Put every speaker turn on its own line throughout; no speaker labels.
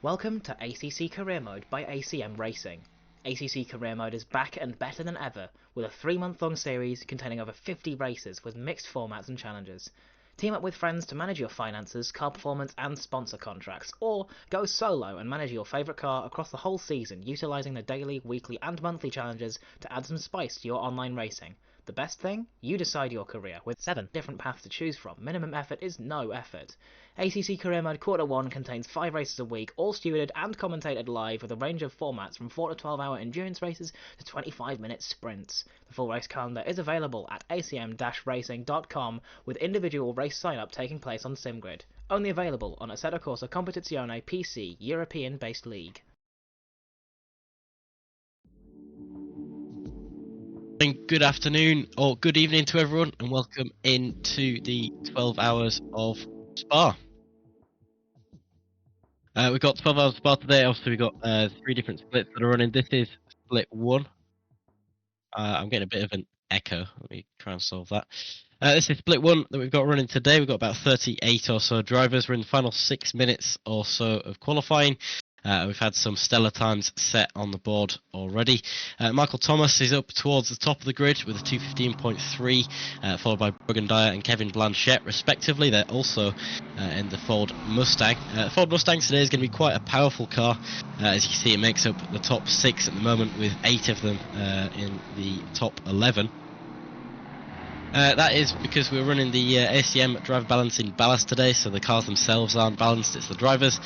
Welcome to ACC Career Mode by ACM Racing. ACC Career Mode is back and better than ever, with a 3-month-long series containing over 50 races with mixed formats and challenges. Team up with friends to manage your finances, car performance and sponsor contracts, or go solo and manage your favourite car across the whole season, utilising the daily, weekly and monthly challenges to add some spice to your online racing. The best thing? You decide your career, with 7 different paths to choose from. Minimum effort is no effort. ACC Career Mode Quarter 1 contains 5 races a week, all stewarded and commentated live with a range of formats from 4 to 12 hour endurance races to 25-minute sprints. The full race calendar is available at acm-racing.com with individual race sign-up taking place on SimGrid. Only available on Assetto Corsa Competizione PC European-based league.
Good afternoon or good evening to everyone, and welcome into the 12 hours of Spa. We've got 12 hours of Spa today. Obviously, we've got 3 different splits that are running. This is split 1. I'm getting a bit of an echo. Let me try and solve that. This is split 1 that we've got running today. We've got about 38 or so drivers. We're in the final 6 minutes or so of qualifying. We've had some stellar times set on the board already. Michael Thomas is up towards the top of the grid with a 2:15.3, followed by Brogan Dyer and Kevin Blanchette respectively. They're also in the Ford Mustang. The Ford Mustang today is going to be quite a powerful car. As you can see, it makes up the top 6 at the moment, with 8 of them in the top 11. That is because we're running the ACM driver balancing ballast today, so the cars themselves aren't balanced, it's the drivers,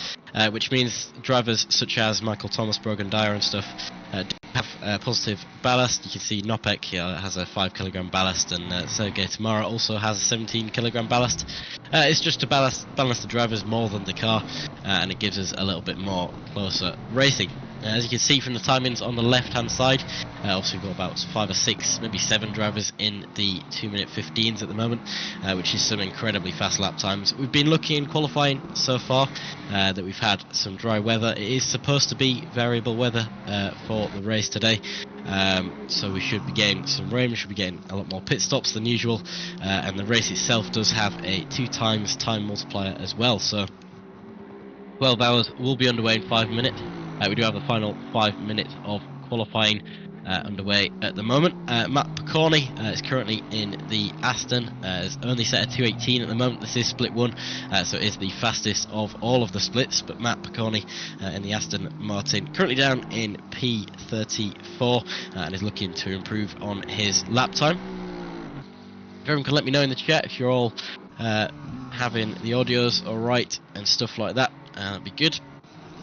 which means drivers such as Michael Thomas, Brogan Dyer and stuff do have positive ballast. You can see Nopek has a 5 kilogram ballast, and Sergei Tamara also has a 17 kilogram ballast. It's just to balance the drivers more than the car, and it gives us a little bit more closer racing. As you can see from the timings on the left hand side, obviously we've got about 5 or 6, maybe 7 drivers in the 2-minute 15s at the moment, which is some incredibly fast lap times. We've been lucky in qualifying so far that we've had some dry weather. It is supposed to be variable weather for the race today, so we should be getting some rain, we should be getting a lot more pit stops than usual, and the race itself does have a 2 times time multiplier as well, so 12 hours will be underway in 5 minutes. We do have the final 5 minutes of qualifying underway at the moment. Matt Picorni is currently in the Aston. It's only set at 2:18 at the moment. This is split 1, so it is the fastest of all of the splits. But Matt Picorni in the Aston Martin currently down in P34 and is looking to improve on his lap time. If everyone can let me know in the chat if you're all having the audios alright and stuff like that, that'd be good.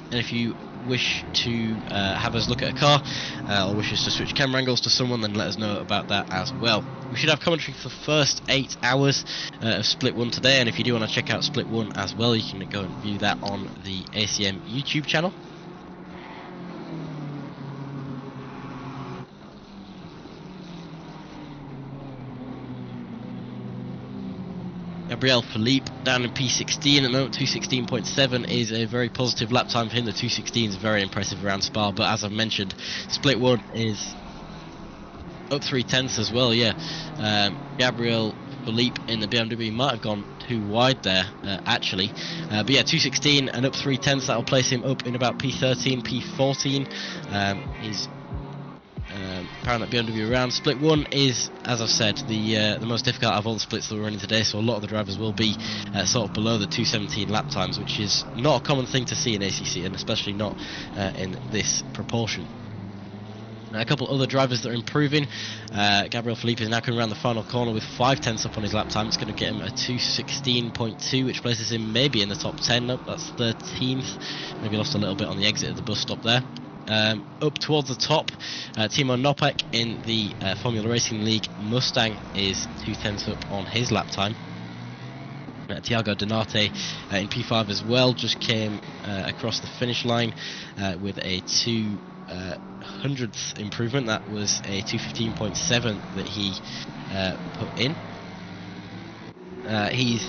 And if you wish to have us look at a car or wish us to switch camera angles to someone, then let us know about that as well. We should have commentary for the first 8 hours of Split 1 today, and if you do want to check out Split 1 as well, you can go and view that on the ACM YouTube channel. Gabriel Philippe down in P16 at the moment. 2:16.7 is a very positive lap time for him. The 2:16 is very impressive around Spa, but as I've mentioned, Split 1 is up 3/10 as well, yeah. Gabriel Philippe in the BMW might have gone too wide there, actually. But yeah, 2:16 and up 3/10, that'll place him up in about P13, P14. He's powering that BMW around. Split 1 is, as I've said, the most difficult out of all the splits that we're running today, so a lot of the drivers will be sort of below the 2:17 lap times, which is not a common thing to see in ACC, and especially not in this proportion. A couple other drivers that are improving. Gabriel Philippe is now coming around the final corner with 5/10 up on his lap time. It's going to get him a 2:16.2, which places him maybe in the top 10. Nope, that's 13th. Maybe lost a little bit on the exit of the bus stop there. Up towards the top, Timo Nopek in the Formula Racing League Mustang is 2/10 up on his lap time. Thiago Donate in P5 as well just came across the finish line with a 200th improvement. That was a 2:15.7 that he put in. He's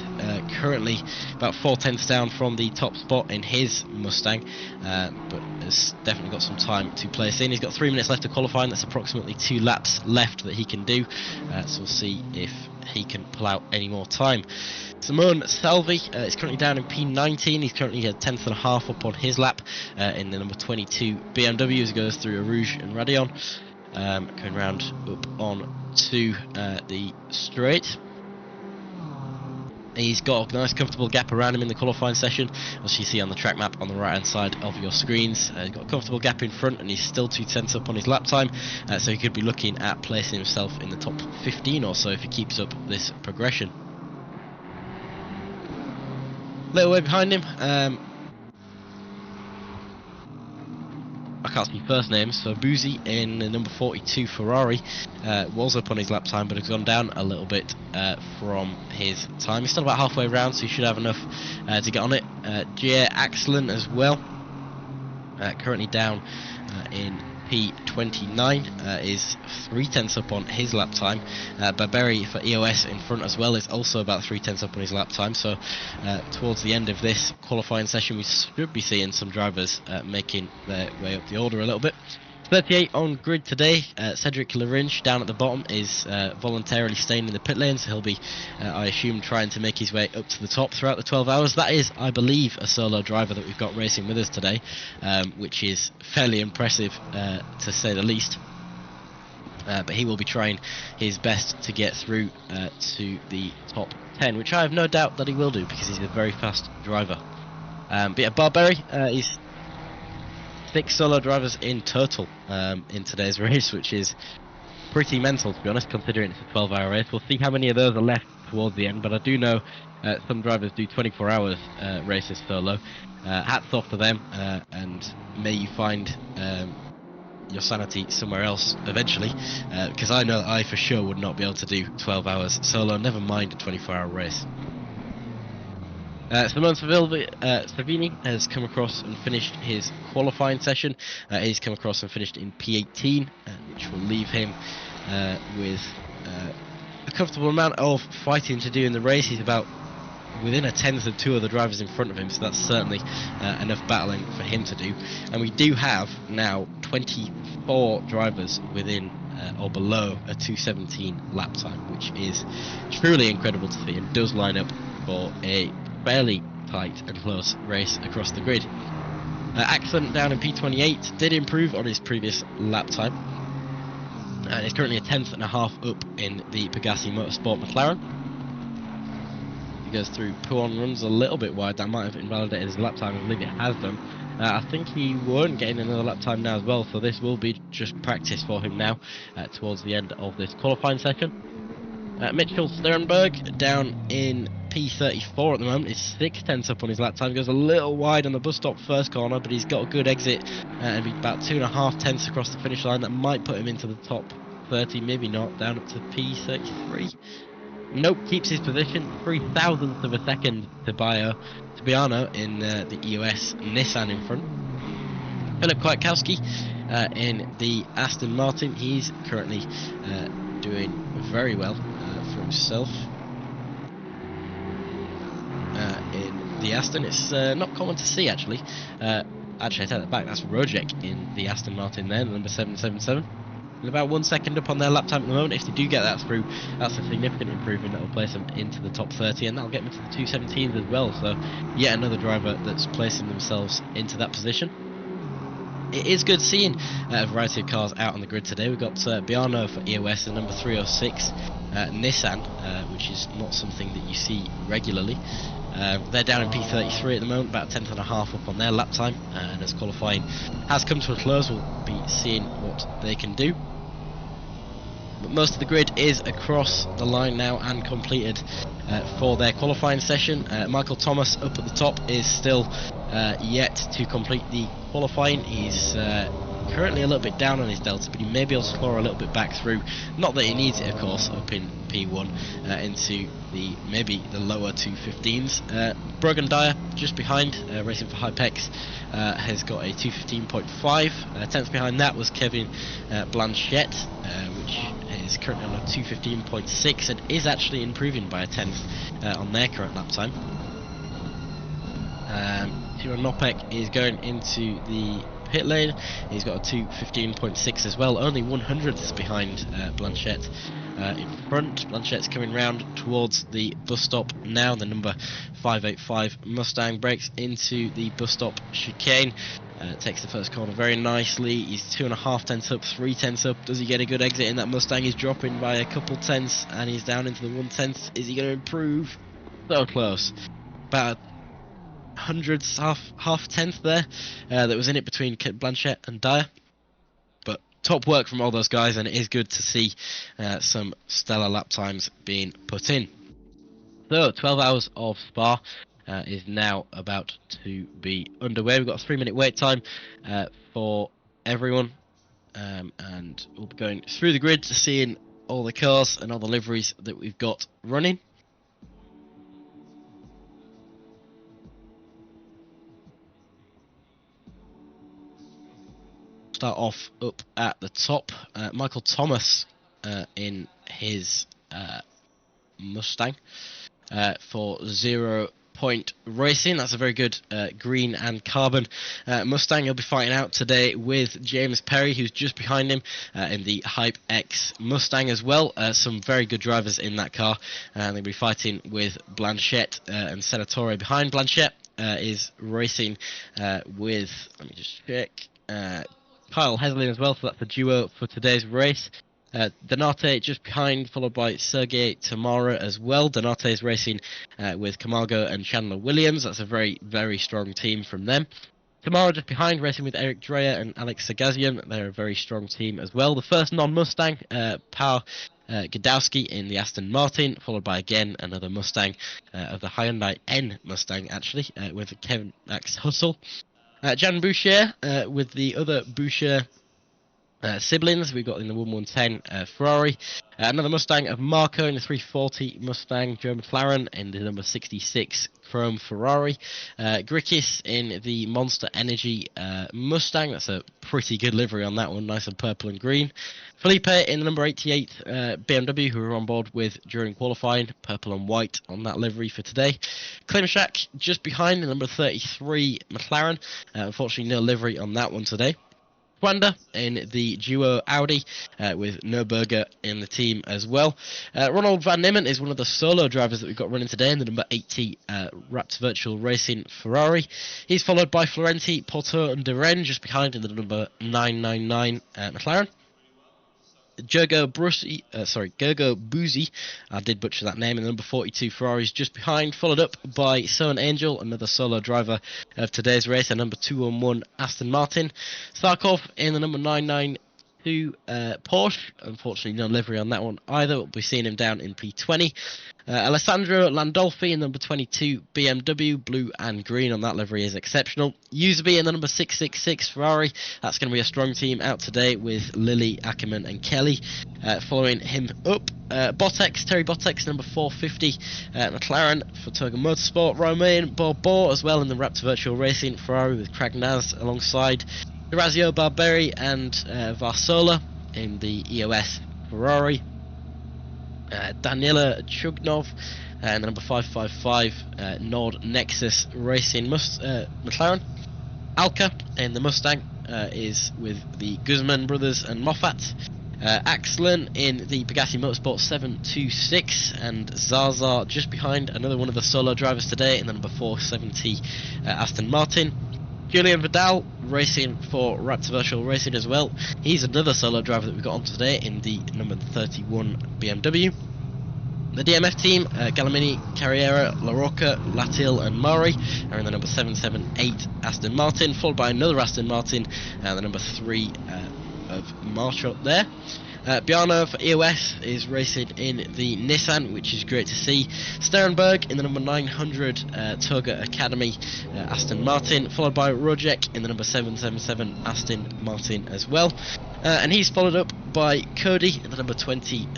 currently about 4/10 down from the top spot in his Mustang, but has definitely got some time to place in. He's got 3 minutes left to qualify, and that's approximately 2 laps left that he can do, so we'll see if he can pull out any more time. Simone Salvi is currently down in P19. He's currently a 10th up on his lap in the number 22 BMW as he goes through Rouge and Radeon, going round up on to the straight. He's got a nice comfortable gap around him in the qualifying session, as you see on the track map on the right hand side of your screens. He's got a comfortable gap in front, and he's still 2/10 up on his lap time, so he could be looking at placing himself in the top 15 or so if he keeps up this progression. Little way behind him, I can't see first names, so Buzzi in the number 42 Ferrari was up on his lap time, but has gone down a little bit from his time. He's still about halfway around, so he should have enough to get on it. Jair Axelen as well, currently down in P29, is 3/10 up on his lap time. Barberi for EOS in front as well is also about 3/10 up on his lap time, so towards the end of this qualifying session we should be seeing some drivers making their way up the order a little bit. 38 on grid today. Cedric Laringe down at the bottom is voluntarily staying in the pit lane, so he'll be, I assume, trying to make his way up to the top throughout the 12 hours. That is, I believe, a solo driver that we've got racing with us today, which is fairly impressive to say the least. But he will be trying his best to get through to the top 10, which I have no doubt that he will do, because he's a very fast driver. But yeah, Barberi is 6 solo drivers in total in today's race, which is pretty mental, to be honest, considering it's a 12-hour race. We'll see how many of those are left towards the end, but I do know some drivers do 24 hours races solo. Hats off to them, and may you find your sanity somewhere else eventually, because I know that I for sure would not be able to do 12 hours solo, never mind a 24-hour race. Simone Savini has come across and finished his qualifying session. He's come across and finished in P18, which will leave him with a comfortable amount of fighting to do in the race. He's about within a tenth of 2 other drivers in front of him, so that's certainly enough battling for him to do. And we do have now 24 drivers within or below a 2:17 lap time, which is truly incredible to see, and does line up for a fairly tight and close race across the grid. Axelen down in P28 did improve on his previous lap time, and is currently a 10.5 up in the Pegassi Motorsport McLaren. He goes through Pouhon, runs a little bit wide. That might have invalidated his lap time. I believe it has done. I think he won't get in another lap time now as well, so this will be just practice for him now towards the end of this qualifying session. Mitchell Sternberg down in P34 at the moment is 6/10 up on his lap time. Goes a little wide on the bus stop first corner, but he's got a good exit and be about 2.5 tenths across the finish line. That might put him into the top 30, maybe not, down up to P33. Nope, keeps his position, 0.003 of a second to Biano in the EOS Nissan in front. Philip Kwiatkowski in the Aston Martin. He's currently doing very well for himself. In the Aston, it's not common to see actually. Actually, I take that back. That's Rojek in the Aston Martin there, the number 777. And about 1 second up on their lap time at the moment. If they do get that through, that's a significant improvement that will place them into the top 30, and that'll get them to the 217s as well. So, yet another driver that's placing themselves into that position. It is good seeing a variety of cars out on the grid today. We've got Biano for EOS, the number 306 Nissan, which is not something that you see regularly. They're down in P33 at the moment, about 10.5 up on their lap time, and as qualifying has come to a close, we'll be seeing what they can do. But most of the grid is across the line now and completed for their qualifying session. Michael Thomas up at the top is still yet to complete the qualifying. He's currently a little bit down on his delta, but he may be able to claw a little bit back through. Not that he needs it, of course, up in P1 into maybe the lower 215s. Brogan Dyer just behind, racing for Hypex, has got a 215.5. 10th behind that was Kevin Blanchette, which is currently on a 2:15.6 and is actually improving by a tenth on their current lap time. Timo Nopek is going into the pit lane. He's got a 2:15.6 as well, only 100ths behind Blanchette in front. Blanchette's coming round towards the bus stop now. The number 585 Mustang breaks into the bus stop chicane. Takes the first corner very nicely. He's 2.5 tenths up, 3 tenths up. Does he get a good exit in that Mustang? He's dropping by a couple tenths and he's down into the 1/10. Is he going to improve? So close. About hundredths, half tenth there that was in it between Blanchette and Dyer. But top work from all those guys, and it is good to see some stellar lap times being put in. So 12 hours of Spa is now about to be underway. We've got a 3-minute wait time for everyone, and we'll be going through the grid to seeing all the cars and all the liveries that we've got running. Start off up at the top. Michael Thomas in his Mustang for 0 Point Racing. That's a very good green and carbon Mustang. He'll be fighting out today with James Perry, who's just behind him in the Hype X Mustang as well. Some very good drivers in that car, and they'll be fighting with Blanchette and Senatore behind. Blanchette is racing with, let me just check, Kyle Heslin as well, so that's the duo for today's race. Donate just behind, followed by Sergey Tamara as well. Donate is racing with Camargo and Chandler Williams. That's a very, very strong team from them. Tamara just behind, racing with Eric Dreyer and Alex Sagazian. They're a very strong team as well. The first non-Mustang, Power Godowski in the Aston Martin, followed by again another Mustang of the Hyundai N Mustang, actually, with Kevin Max Hustle. Jan Boucher with the other Boucher siblings. We've got in the 1110 Ferrari, another Mustang of Marco in the 340 Mustang, Joe McLaren in the number 66 Chrome Ferrari, Grickis in the Monster Energy Mustang. That's a pretty good livery on that one, nice and purple and green. Felipe in the number 88 BMW, who were on board with during qualifying, purple and white on that livery for today. Klimshak just behind the number 33 McLaren, unfortunately no livery on that one today. Wander in the duo Audi with Nürburger in the team as well. Ronald van Nimmen is one of the solo drivers that we've got running today in the number 80 Rapt Virtual Racing Ferrari. He's followed by Florenti, Porto and De Rennes just behind in the number 999 McLaren. Gergo Buzzi, I did butcher that name, in the number 42 Ferraris just behind, followed up by Sohan Angel, another solo driver of today's race, a number 211 Aston Martin. Starkov in the number 992 Porsche, unfortunately no livery on that one either, we'll be seeing him down in P20. Alessandro Landolfi in the number 22 BMW, blue and green on that livery is exceptional. Userby in the number 666 Ferrari, that's going to be a strong team out today with Lily, Ackerman and Kelly. Following him up, Terry Botex, number 450 McLaren for Toga Motorsport. Romain Bourbois as well in the Raptor Virtual Racing Ferrari with Kragnaz alongside. Orazio Barberi and Varsola in the EOS Ferrari. Daniela Chugnov and the number 555 Nord Nexus Racing McLaren. Alka in the Mustang is with the Guzman brothers and Moffat. Axlin in the Bugatti Motorsport 726 and Zaza just behind, another one of the solo drivers today in the number 470 Aston Martin. Julian Vidal racing for Raptor Virtual Racing as well. He's another solo driver that we've got on today in the number 31 BMW. The DMF team, Galamini, Carriera, La Rocca, Latil and Mari are in the number 778 Aston Martin, followed by another Aston Martin, the number 3 of Marshall there. Bjarno for EOS is racing in the Nissan, which is great to see. Sternberg in the number 900 Toga Academy Aston Martin, followed by Rojek in the number 777 Aston Martin as well. And he's followed up by Cody in the number 20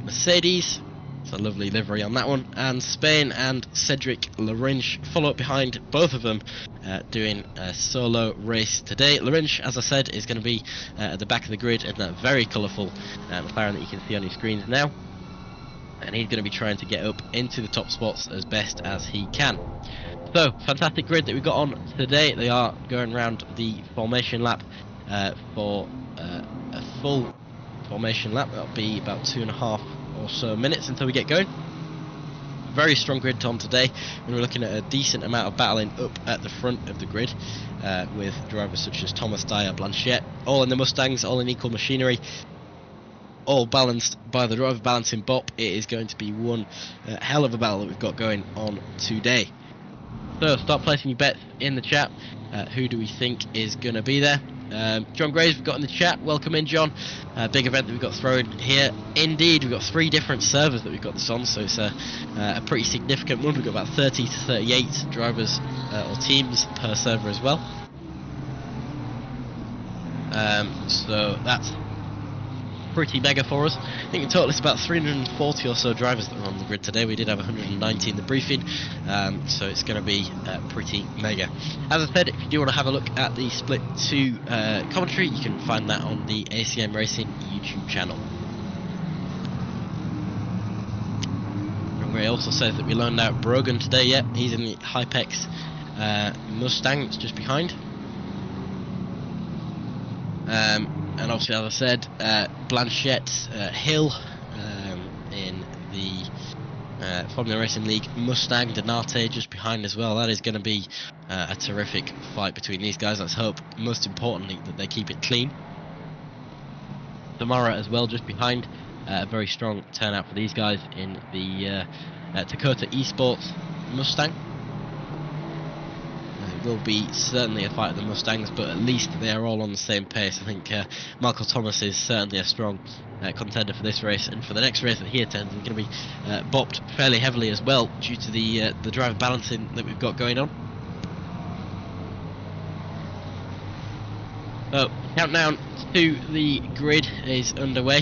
Mercedes. It's a lovely livery on that one. And Spain and Cedric Larinch follow up behind both of them, doing a solo race today. Larinch, as I said, is going to be at the back of the grid in that very colourful McLaren that you can see on your screens now. And he's going to be trying to get up into the top spots as best as he can. So, fantastic grid that we've got on today. They are going around the formation lap for a full formation lap. That'll be about 2.5 or so minutes until we get going. Very strong grid on today. We're looking at a decent amount of battling up at the front of the grid with drivers such as Thomas, Dyer, Blanchette, all in the Mustangs, all in equal machinery, all balanced by the driver balancing bop. It is going to be one hell of a battle that we've got going on today. So start placing your bets in the chat. Who do we think is going to be there? John Graves we've got in the chat. Welcome in, John. Big event that we've got thrown here. Indeed, we've got 3 different servers that we've got this on, so it's a pretty significant one. We've got about 30 to 38 drivers or teams per server as well. So that's pretty mega for us. I think in total it's about 340 or so drivers that are on the grid today. We did have 190 in the briefing, so it's going to be pretty mega. As I said, if you do want to have a look at the Split 2 commentary, you can find that on the ACM Racing YouTube channel. Ray also says that we loaned out Brogan today. Yep, he's in the Hypex Mustang that's just behind. And obviously, as I said, Blanchette Hill in the Formula Racing League Mustang, Donate just behind as well. That is going to be a terrific fight between these guys. Let's hope, most importantly, that they keep it clean. Samara as well just behind. A very strong turnout for these guys in the Dakota Esports Mustang. Will be certainly a fight of the Mustangs, but at least they are all on the same pace. I think Michael Thomas is certainly a strong contender for this race, and for the next race that he attends, he's going to be bopped fairly heavily as well due to the driver balancing that we've got going on. So, countdown to the grid is underway.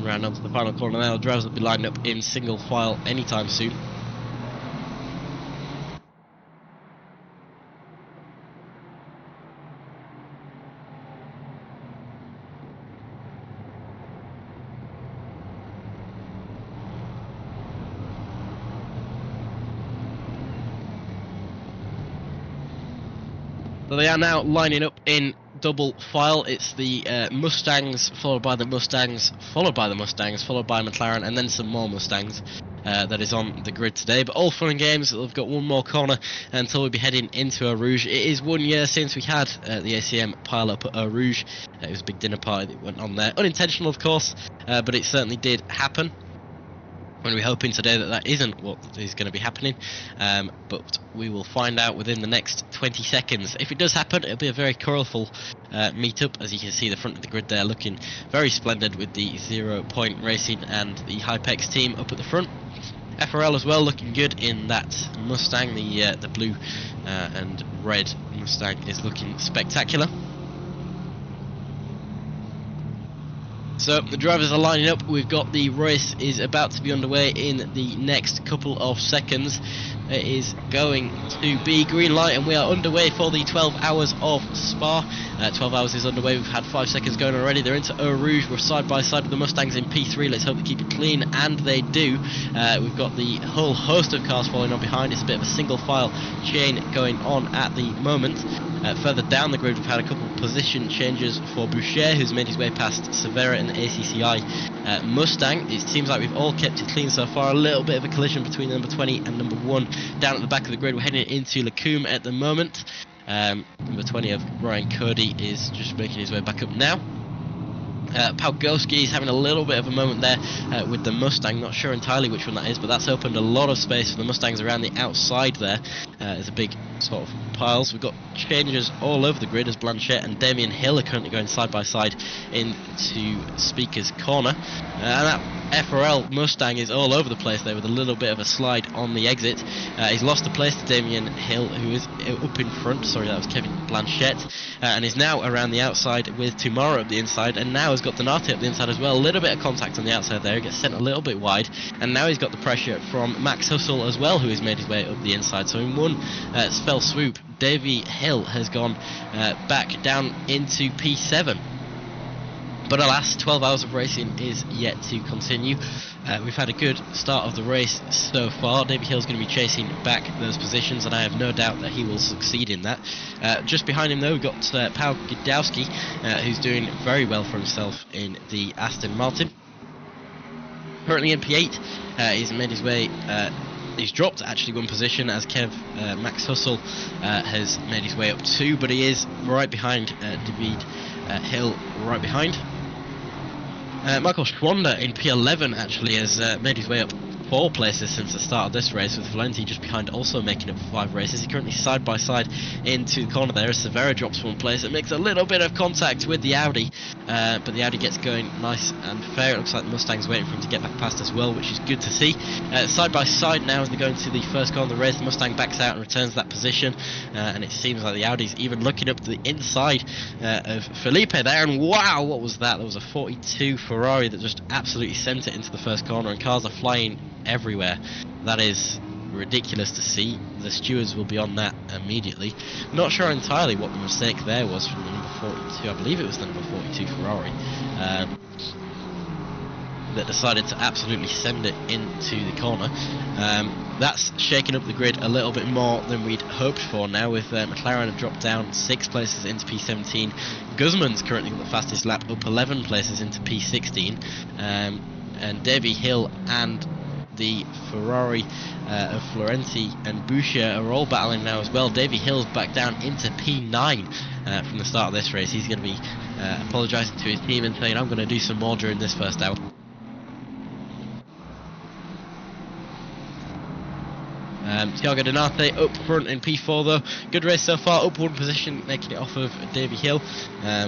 Round onto the final corner now. The drivers will be lined up in single file anytime soon. So they are now lining up in double file. It's the Mustangs, followed by the Mustangs, followed by the Mustangs, followed by McLaren, and then some more Mustangs that is on the grid today. But all fun and games. We've got one more corner until we'll be heading into Eau Rouge. It is 1 year since we had the ACM pile up at Eau Rouge. It was a big dinner party that went on there. Unintentional, of course, but it certainly did happen. And we're hoping today that that isn't what is going to be happening, but we will find out within the next 20 seconds. If it does happen, it'll be a very colourful meet-up. As you can see, the front of the grid there looking very splendid with the 0 Point Racing and the Hypex team up at the front. FRL as well looking good in that Mustang. The blue and red Mustang is looking spectacular. So the drivers are lining up. We've got the race is about to be underway in the next couple of seconds. It is going to be green light, and we are underway for the 12 hours of Spa. 12 hours is underway. We've had 5 seconds going already. They're into Eau Rouge. We're side by side with the Mustangs in P3. Let's hope they keep it clean, and they do. We've got the whole host of cars following on behind. It's a bit of a single file chain going on at the moment. Further down the grid, we've had a couple of position changes for Boucher, who's made his way past Severa in the ACCI Mustang. It seems like we've all kept it clean so far. A little bit of a collision between number 20 and number 1 down at the back of the grid. We're heading into Lacombe at the moment. Number 20 of Ryan Cody is just making his way back up now. Pałkowski is having a little bit of a moment there with the Mustang. Not sure entirely which one that is, but that's opened a lot of space for the Mustangs around the outside there. There's a big sort of piles. We've got changes all over the grid as Blanchette and Damien Hill are currently going side by side into Speaker's corner. And that FRL Mustang is all over the place there with a little bit of a slide on the exit. He's lost the place to Damien Hill, who is up in front. Sorry, that was Kevin Blanchette. And is now around the outside with Tomorrow up the inside, and now has got Donati up the inside as well. A little bit of contact on the outside there, he gets sent a little bit wide, and now he's got the pressure from Max Hustle as well, who has made his way up the inside. So in one spell swoop, Davy Hill has gone back down into P7. But alas, 12 hours of racing is yet to continue. We've had a good start of the race so far. Davy Hill's going to be chasing back those positions, and I have no doubt that he will succeed in that. Just behind him though, we've got Paul Gdowski, who's doing very well for himself in the Aston Martin. Currently in P8, he's made his way... he's dropped actually one position as Max Hustle has made his way up 2, but he is right behind David Hill, right behind. Michael Schwander in P11 actually has made his way up 4 places since the start of this race, with Valenti just behind also making up 5 races. He's currently side by side into the corner there as Severa drops 1 place. It makes a little bit of contact with the Audi, but the Audi gets going nice and fair. It looks like the Mustang's waiting for him to get back past as well, which is good to see. Side by side now as they go into the first corner of the race, the Mustang backs out and returns that position, and it seems like the Audi's even looking up to the inside of Felipe there, and wow, what was that? There was a 42 Ferrari that just absolutely sent it into the first corner, and cars are flying everywhere. That is ridiculous to see. The stewards will be on that immediately. Not sure entirely what the mistake there was from the number 42. I believe it was the number 42 Ferrari that decided to absolutely send it into the corner. That's shaking up the grid a little bit more than we'd hoped for now, with McLaren have dropped down 6 places into P17. Guzman's currently got the fastest lap, up 11 places into P16, and Davy Hill and the Ferrari of Florenti and Boucher are all battling now as well. Davy Hill's back down into P9 from the start of this race. He's going to be apologising to his team and saying, I'm going to do some more during this first hour. Thiago Donate up front in P4 though. Good race so far, up 1 position, making it off of Davy Hill.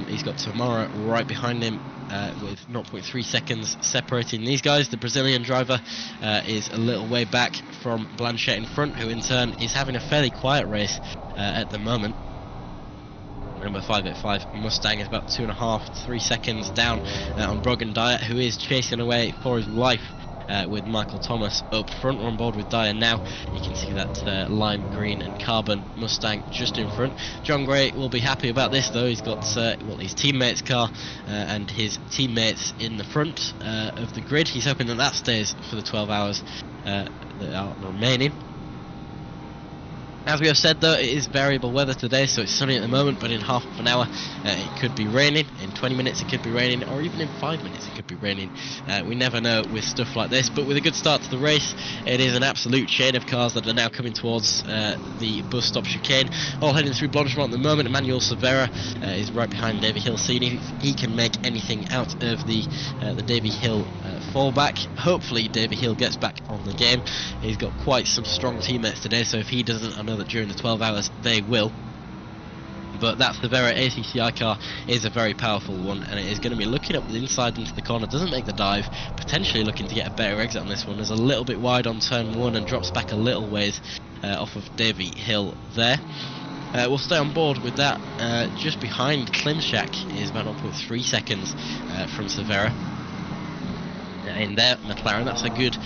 He's got Tomorrow right behind him with 0.3 seconds separating these guys. The Brazilian driver is a little way back from Blanchette in front, who in turn is having a fairly quiet race at the moment. Number 585 Mustang is about 2.5-3 seconds down on Brogan Dyer, who is chasing away for his life with Michael Thomas up front. We're on board with Dyer now. You can see that lime green and carbon Mustang just in front. John Gray will be happy about this though. He's got well, his teammate's car and his teammates in the front of the grid. He's hoping that that stays for the 12 hours that are remaining. As we have said though, it is variable weather today, so it's sunny at the moment, but in half an hour it could be raining, in 20 minutes it could be raining, or even in 5 minutes it could be raining. We never know with stuff like this, but with a good start to the race, it is an absolute chain of cars that are now coming towards the bus stop chicane, all heading through Blanchemont at the moment. Emmanuel Severa is right behind Davy Hill, seeing if he can make anything out of the Davy Hill fallback. Hopefully Davy Hill gets back on the game. He's got quite some strong teammates today, so if he doesn't, I know that during the 12 hours they will. But that Severa ACCI car is a very powerful one, and it is going to be looking up the inside into the corner, doesn't make the dive, potentially looking to get a better exit on this one. Is a little bit wide on turn 1 and drops back a little ways off of Davy Hill there. We'll stay on board with that. Just behind Klimczak is about 0.3 seconds from Severa in their McLaren. That's a good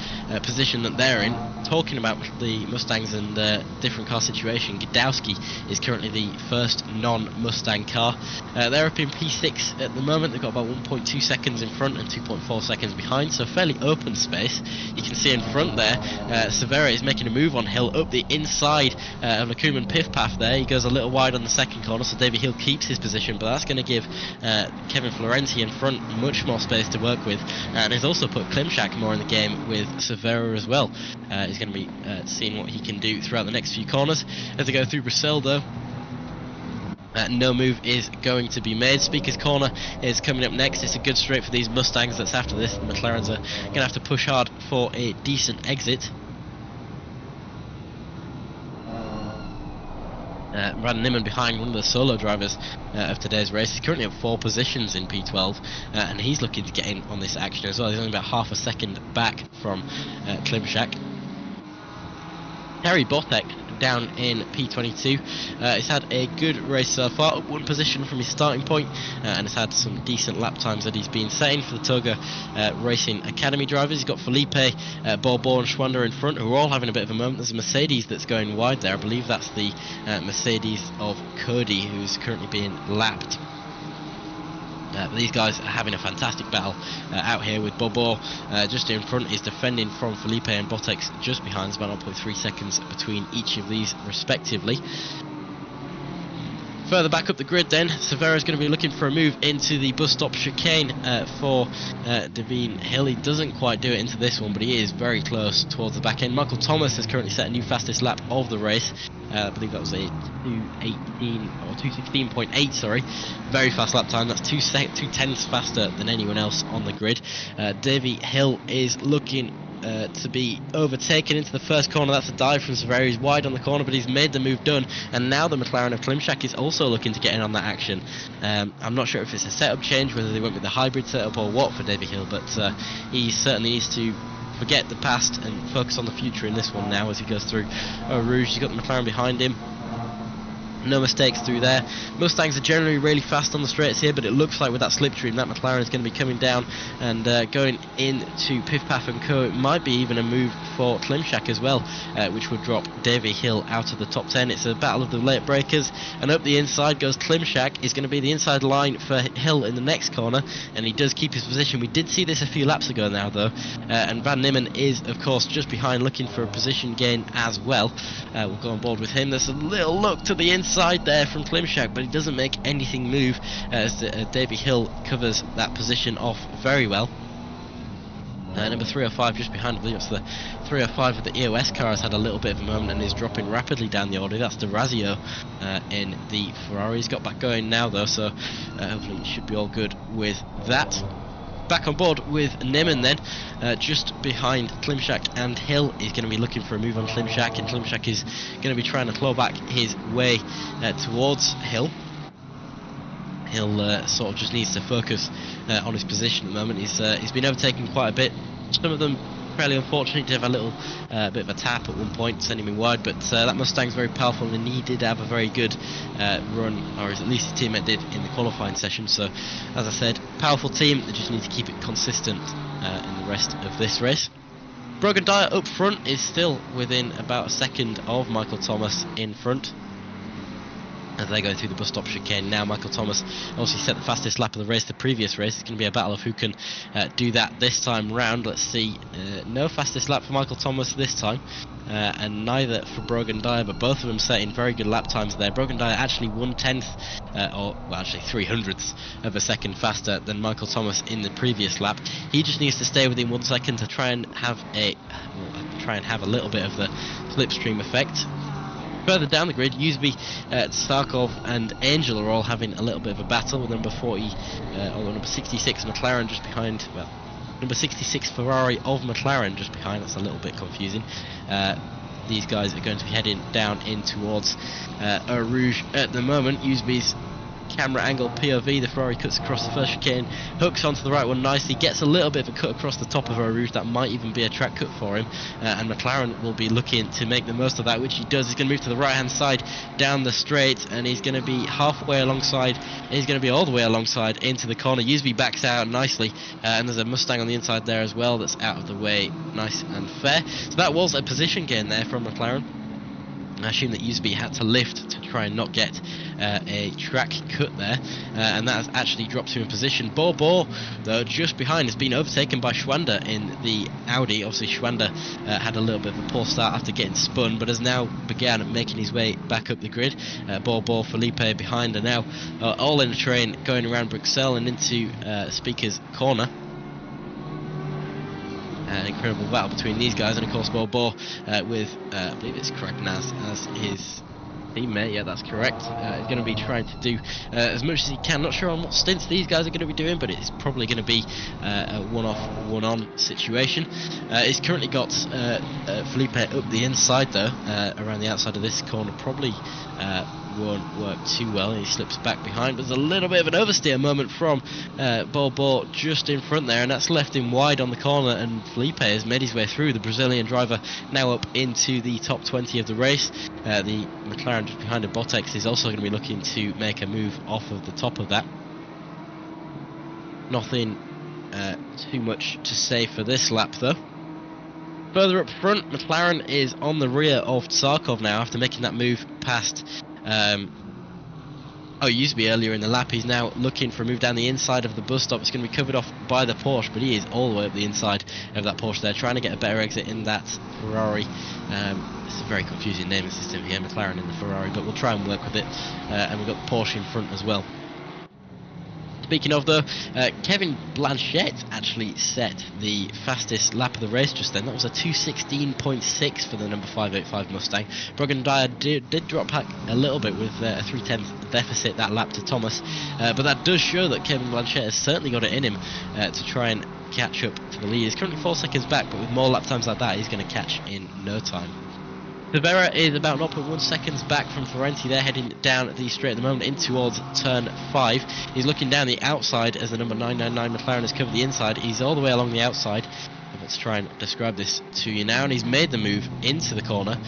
position that they're in. Talking about the Mustangs and different car situation, Gdowski is currently the first non-Mustang car. They're up in P6 at the moment. They've got about 1.2 seconds in front and 2.4 seconds behind, so fairly open space. You can see in front there, Severa is making a move on Hill up the inside of Lacuman Piff Path there. He goes a little wide on the second corner, so Davy Hill keeps his position, but that's going to give Kevin Florenti in front much more space to work with, and has also put Klimczak more in the game with Severa as well. He's going to be seeing what he can do throughout the next few corners. As they go through Brazil though, no move is going to be made. Speaker's corner is coming up next. It's a good straight for these Mustangs. That's after this. The McLarens are going to have to push hard for a decent exit. Brad Nimmin behind one of the solo drivers of today's race. He's currently at 4 positions in P12, and he's looking to get in on this action as well. He's only about half a second back from Klimczak. Terry Botek down in P22. He's had a good race so far, up 1 position from his starting point, and has had some decent lap times that he's been setting for the Toga Racing Academy drivers. He's got Felipe, Bobo and Schwander in front, who are all having a bit of a moment. There's a Mercedes that's going wide there. I believe that's the Mercedes of Cody, who's currently being lapped. But these guys are having a fantastic battle out here, with Bobo just in front is defending from Felipe, and Botek's just behind. There's about 0.3 seconds between each of these respectively. Further back up the grid then, Severa's going to be looking for a move into the bus stop chicane for Davine Hill. He doesn't quite do it into this one, but he is very close towards the back end. Michael Thomas has currently set a new fastest lap of the race. I believe that was a 2:18 or 2:16.8, sorry. Very fast lap time. That's 2 tenths faster than anyone else on the grid. Davy Hill is looking to be overtaken into the first corner. That's a dive from Severa. He's wide on the corner, but he's made the move done, and now the McLaren of Klimczak is also looking to get in on that action. I'm not sure if it's a setup change, whether they went with the hybrid setup or what for Davy Hill, but he certainly needs to forget the past and focus on the future in this one now as he goes through Rouge. He's got the McLaren behind him. No mistakes through there. Mustangs are generally really fast on the straights here, but it looks like with that slipstream, that McLaren is going to be coming down and going into Piff Paff and Co. It might be even a move for Klimczak as well, which would drop Davy Hill out of the top 10. It's a battle of the late breakers, and up the inside goes Klimczak. Is going to be the inside line for Hill in the next corner, and he does keep his position. We did see this a few laps ago now, though, and Van Nimmen is, of course, just behind, looking for a position gain as well. We'll go on board with him. There's a little look to the inside there from Klimczak, but he doesn't make anything move as Davy Hill covers that position off very well. Number 305 just behind. I believe it's the 305 of the EOS car has had a little bit of a moment and is dropping rapidly down the order. That's DeRazio in the Ferrari. He's got back going now though, so hopefully it should be all good with that. Back on board with Nimmen then, just behind Klimczak, and Hill is going to be looking for a move on Klimczak, and Klimczak is going to be trying to claw back his way towards Hill. Hill sort of just needs to focus on his position at the moment. He's been overtaken quite a bit. Some of them fairly unfortunate to have a little bit of a tap at one point, sending him wide, but that Mustang's very powerful, and he did have a very good run, or at least his teammate did, in the qualifying session. So, as I said, powerful team. They just need to keep it consistent in the rest of this race. Brogan Dyer up front is still within about a second of Michael Thomas in front, as they go through the bus stop chicane now. Michael Thomas obviously set the fastest lap of the race the previous race. It's going to be a battle of who can do that this time round. Let's see. No fastest lap for Michael Thomas this time, and neither for Brogan Dyer, but both of them setting very good lap times there. Brogan Dyer actually 1/10, or well, actually 300ths of a second faster than Michael Thomas in the previous lap. He just needs to stay within 1 second to try and have a little bit of the slipstream effect. Further down the grid, Usby, Tsarkov and Angel are all having a little bit of a battle, with number 40, or number 66 McLaren just behind, well, number 66 Ferrari of McLaren just behind. That's a little bit confusing. These guys are going to be heading down in towards Eau Rouge at the moment. Usby's camera angle POV, the Ferrari cuts across the first chicane, hooks onto the right one nicely, gets a little bit of a cut across the top of Eau Rouge. That might even be a track cut for him, and McLaren will be looking to make the most of that, which he does. He's going to move to the right hand side down the straight, and he's going to be halfway alongside, he's going to be all the way alongside into the corner. Usby backs out nicely, and there's a Mustang on the inside there as well that's out of the way, nice and fair. So that was a position gain there from McLaren. I assume that Usby had to lift to try and not get a track cut there, and that has actually dropped him in position. Bobo, though, just behind, has been overtaken by Schwander in the Audi. Obviously Schwander had a little bit of a poor start after getting spun, but has now began making his way back up the grid. Bobo, Felipe behind are now all in a train going around Bruxelles and into Speaker's Corner. An incredible battle between these guys, and of course Bobo with, I believe it's Kragnaz as his teammate. Yeah, that's correct. He's going to be trying to do as much as he can. Not sure on what stints these guys are going to be doing, but it's probably going to be a one-off, one-on situation. He's currently got Felipe up the inside though, around the outside of this corner, probably won't work too well. He slips back behind. There's a little bit of an oversteer moment from Bobo just in front there, and that's left him wide on the corner, and Felipe has made his way through. The Brazilian driver now up into the top 20 of the race. The McLaren just behind the Botex is also going to be looking to make a move off of the top of that. Nothing too much to say for this lap though. Further up front, McLaren is on the rear of Tsarkov now after making that move past Usby earlier in the lap. He's now looking for a move down the inside of the bus stop. It's going to be covered off by the Porsche, but he is all the way up the inside of that Porsche there, trying to get a better exit in that Ferrari. It's a very confusing naming system here, McLaren in the Ferrari, but we'll try and work with it. And we've got the Porsche in front as well. Speaking of though, Kevin Blanchette actually set the fastest lap of the race just then. That was a 2:16.6 for the number 585 Mustang. Brogan Dyer did drop back a little bit with a 3/10 deficit that lap to Thomas, but that does show that Kevin Blanchette has certainly got it in him to try and catch up to the lead. He's currently 4 seconds back, but with more lap times like that, he's going to catch in no time. Cervera is about 0.1 seconds back from Florenti. They're heading down the straight at the moment in towards turn 5. He's looking down the outside as the number 999 McLaren has covered the inside. He's all the way along the outside. Let's try and describe this to you now. And he's made the move into the corner,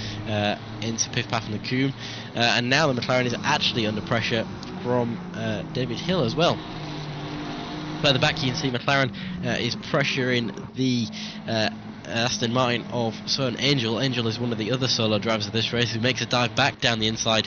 into Piff Paff and the Coombe. And now the McLaren is actually under pressure from David Hill as well. Further back you can see McLaren is pressuring the Aston Martin of Søren Angel. Angel is one of the other solo drivers of this race who makes a dive back down the inside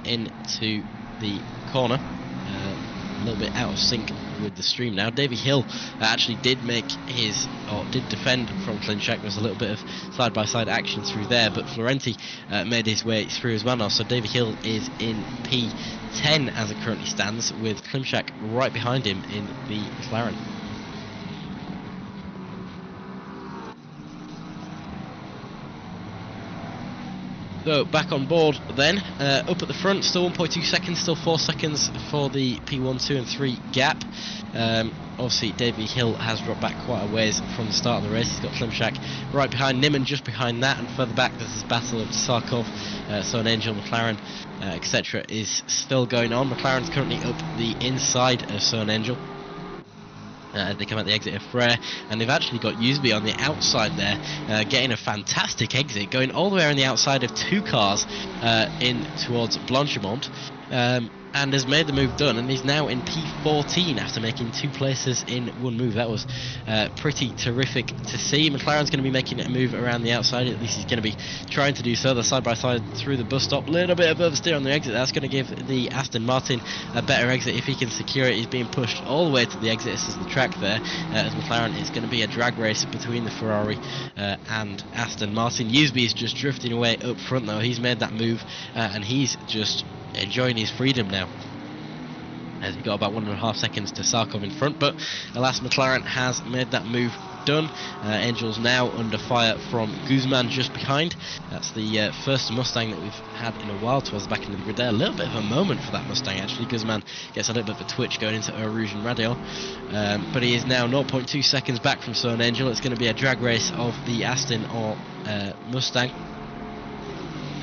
into the corner. A little bit out of sync with the stream now. Davy Hill actually did did defend from Klinchak. There was a little bit of side-by-side action through there, but Florenti made his way through as well now. So Davy Hill is in P10 as it currently stands, with Klimchak right behind him in the McLaren. So back on board then, up at the front, still 1.2 seconds, still 4 seconds for the P1, 2 and 3 gap. Obviously Davy Hill has dropped back quite a ways from the start of the race. He's got Klimchak right behind Nimmin, just behind that, and further back there's this battle of Tsarkov, Søren Angel, McLaren, etc. is still going on. McLaren's currently up the inside of Søren Angel. They come out the exit of Frere, and they've actually got Usby on the outside there, getting a fantastic exit, going all the way around the outside of 2 cars in towards Blanchimont, and has made the move done, and he's now in P14 after making 2 places in 1 move. That was pretty terrific to see. McLaren's going to be making a move around the outside, at least he's going to be trying to do so. They're side by side through the bus stop, little bit of oversteer on the exit. That's going to give the Aston Martin a better exit if he can secure it. He's being pushed all the way to the exit. This is the track there, as McLaren is going to be a drag race between the Ferrari and Aston Martin. Usby is just drifting away up front though. He's made that move, and he's just enjoying his freedom now, as he got about 1.5 seconds to Tsarkov in front, but alas, McLaren has made that move done. Angel's now under fire from Guzman just behind. That's the first Mustang that we've had in a while towards the back end of the grid there. A little bit of a moment for that Mustang actually. Guzman gets a little bit of a twitch going into Eau Rouge and Radio, but he is now 0.2 seconds back from Søren Angel. It's going to be a drag race of the Aston or Mustang.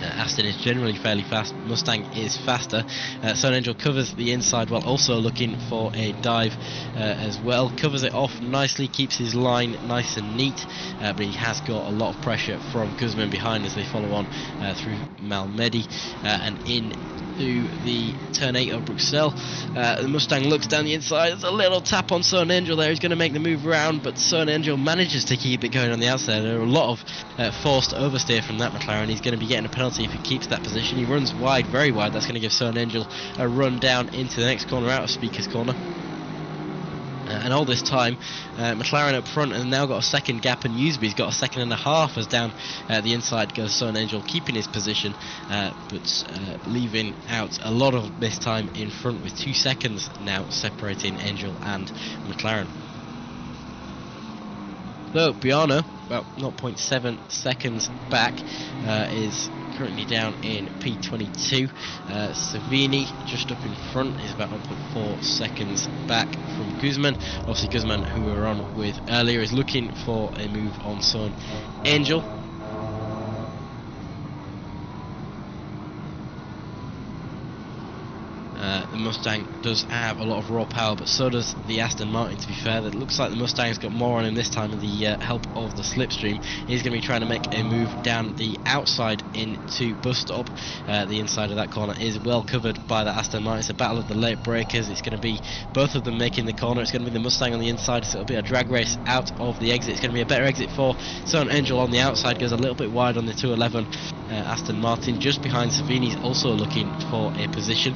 Aston is generally fairly fast, Mustang is faster. Søren Angel covers the inside while also looking for a dive as well. Covers it off nicely, keeps his line nice and neat, but he has got a lot of pressure from Guzman behind as they follow on through Malmedy and in to the turn 8 of Bruxelles. The Mustang looks down the inside. There's a little tap on Søren Angel there. He's going to make the move around, but Søren Angel manages to keep it going on the outside. There are a lot of forced oversteer from that McLaren. He's going to be getting a penalty if he keeps that position. He runs wide, very wide. That's going to give Søren Angel a run down into the next corner, out of Speaker's Corner. And all this time, McLaren up front has now got a second gap, and Usby's got a 1.5 seconds as down the inside goes Søren Angel, keeping his position, but leaving out a lot of this time in front, with 2 seconds now separating Angel and McLaren. So Biano, about 0.7 seconds back, is currently down in P22. Savini just up in front is about 1.4 seconds back from Guzman. Obviously Guzman, who we were on with earlier, is looking for a move on Søren Angel. Mustang does have a lot of raw power, but so does the Aston Martin, to be fair. It looks like the Mustang's got more on him this time with the help of the slipstream. He's going to be trying to make a move down the outside into bus stop. The inside of that corner is well covered by the Aston Martin. It's a battle of the late breakers. It's going to be both of them making the corner. It's going to be the Mustang on the inside, so it'll be a drag race out of the exit. It's going to be a better exit for Son Angel on the outside, goes a little bit wide on the 211. Aston Martin just behind Savini's also looking for a position.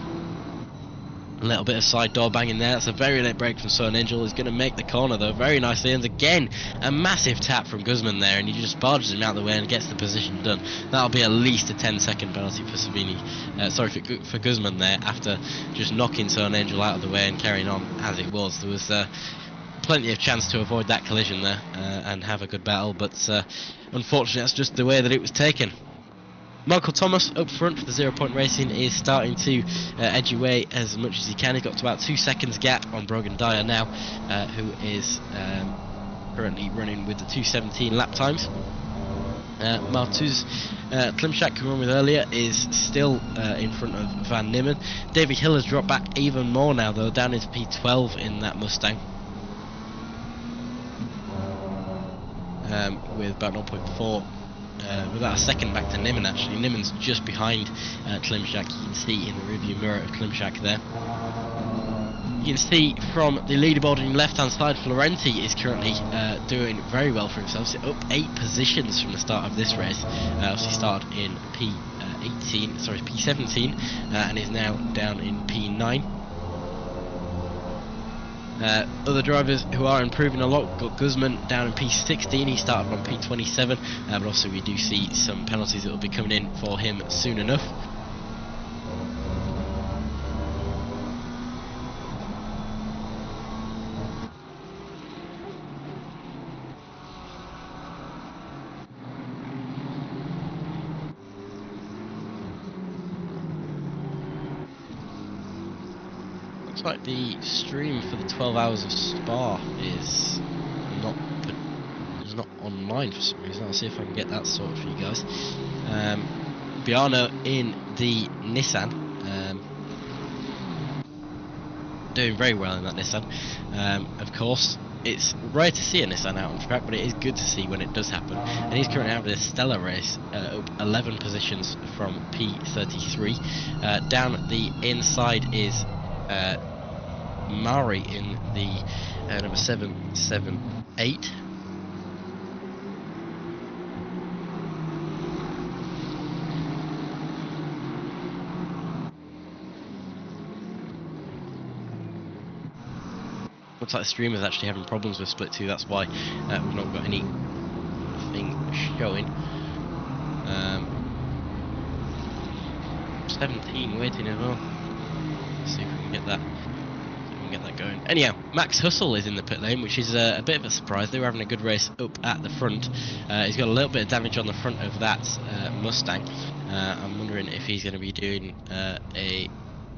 A little bit of side door banging there. That's a very late break from Son Angel. He's going to make the corner though very nicely, and again a massive tap from Guzman there, and he just barges him out of the way and gets the position done. That'll be at least a 10-second penalty for Savini, for Guzman there, after just knocking Son Angel out of the way and carrying on as it was. There was plenty of chance to avoid that collision there and have a good battle, but unfortunately that's just the way that it was taken. Michael Thomas up front for the 0 Point Racing is starting to edge away as much as he can. He's got to about 2 seconds gap on Brogan Dyer now, who is currently running with the 2:17 lap times. Martuz Klimczak, who we were with earlier, is still in front of Van Nimmen. David Hill has dropped back even more now though, down into P12 in that Mustang. With about 0.4, with about a second back to Nimmen actually. Nimmen's just behind Klimczak. You can see in the rearview mirror of Klimczak there. You can see from the leaderboard on the left hand side, Florenti is currently doing very well for himself. He's up 8 positions from the start of this race. Obviously started in P17 and is now down in P9. Other drivers who are improving a lot, got Guzman down in P16, he started on P27, but also we do see some penalties that will be coming in for him soon enough. Looks like the stream for the 12 hours of Spa is not online for some reason. I'll see if I can get that sorted for you guys. Bjarne in the Nissan, doing very well in that Nissan. Of course, it's rare to see a Nissan out on track, but it is good to see when it does happen. And he's currently having a stellar race, up 11 positions from P33. Down the inside is Mari in the number 778. Looks like the streamer's actually having problems with Split 2, that's why we've not got anything showing. 17 waiting as well. Let's see if we can get that. Going. Anyhow, Max Hustle is in the pit lane, which is a bit of a surprise. They were having a good race up at the front. He's got a little bit of damage on the front of that Mustang. I'm wondering if he's going to be doing a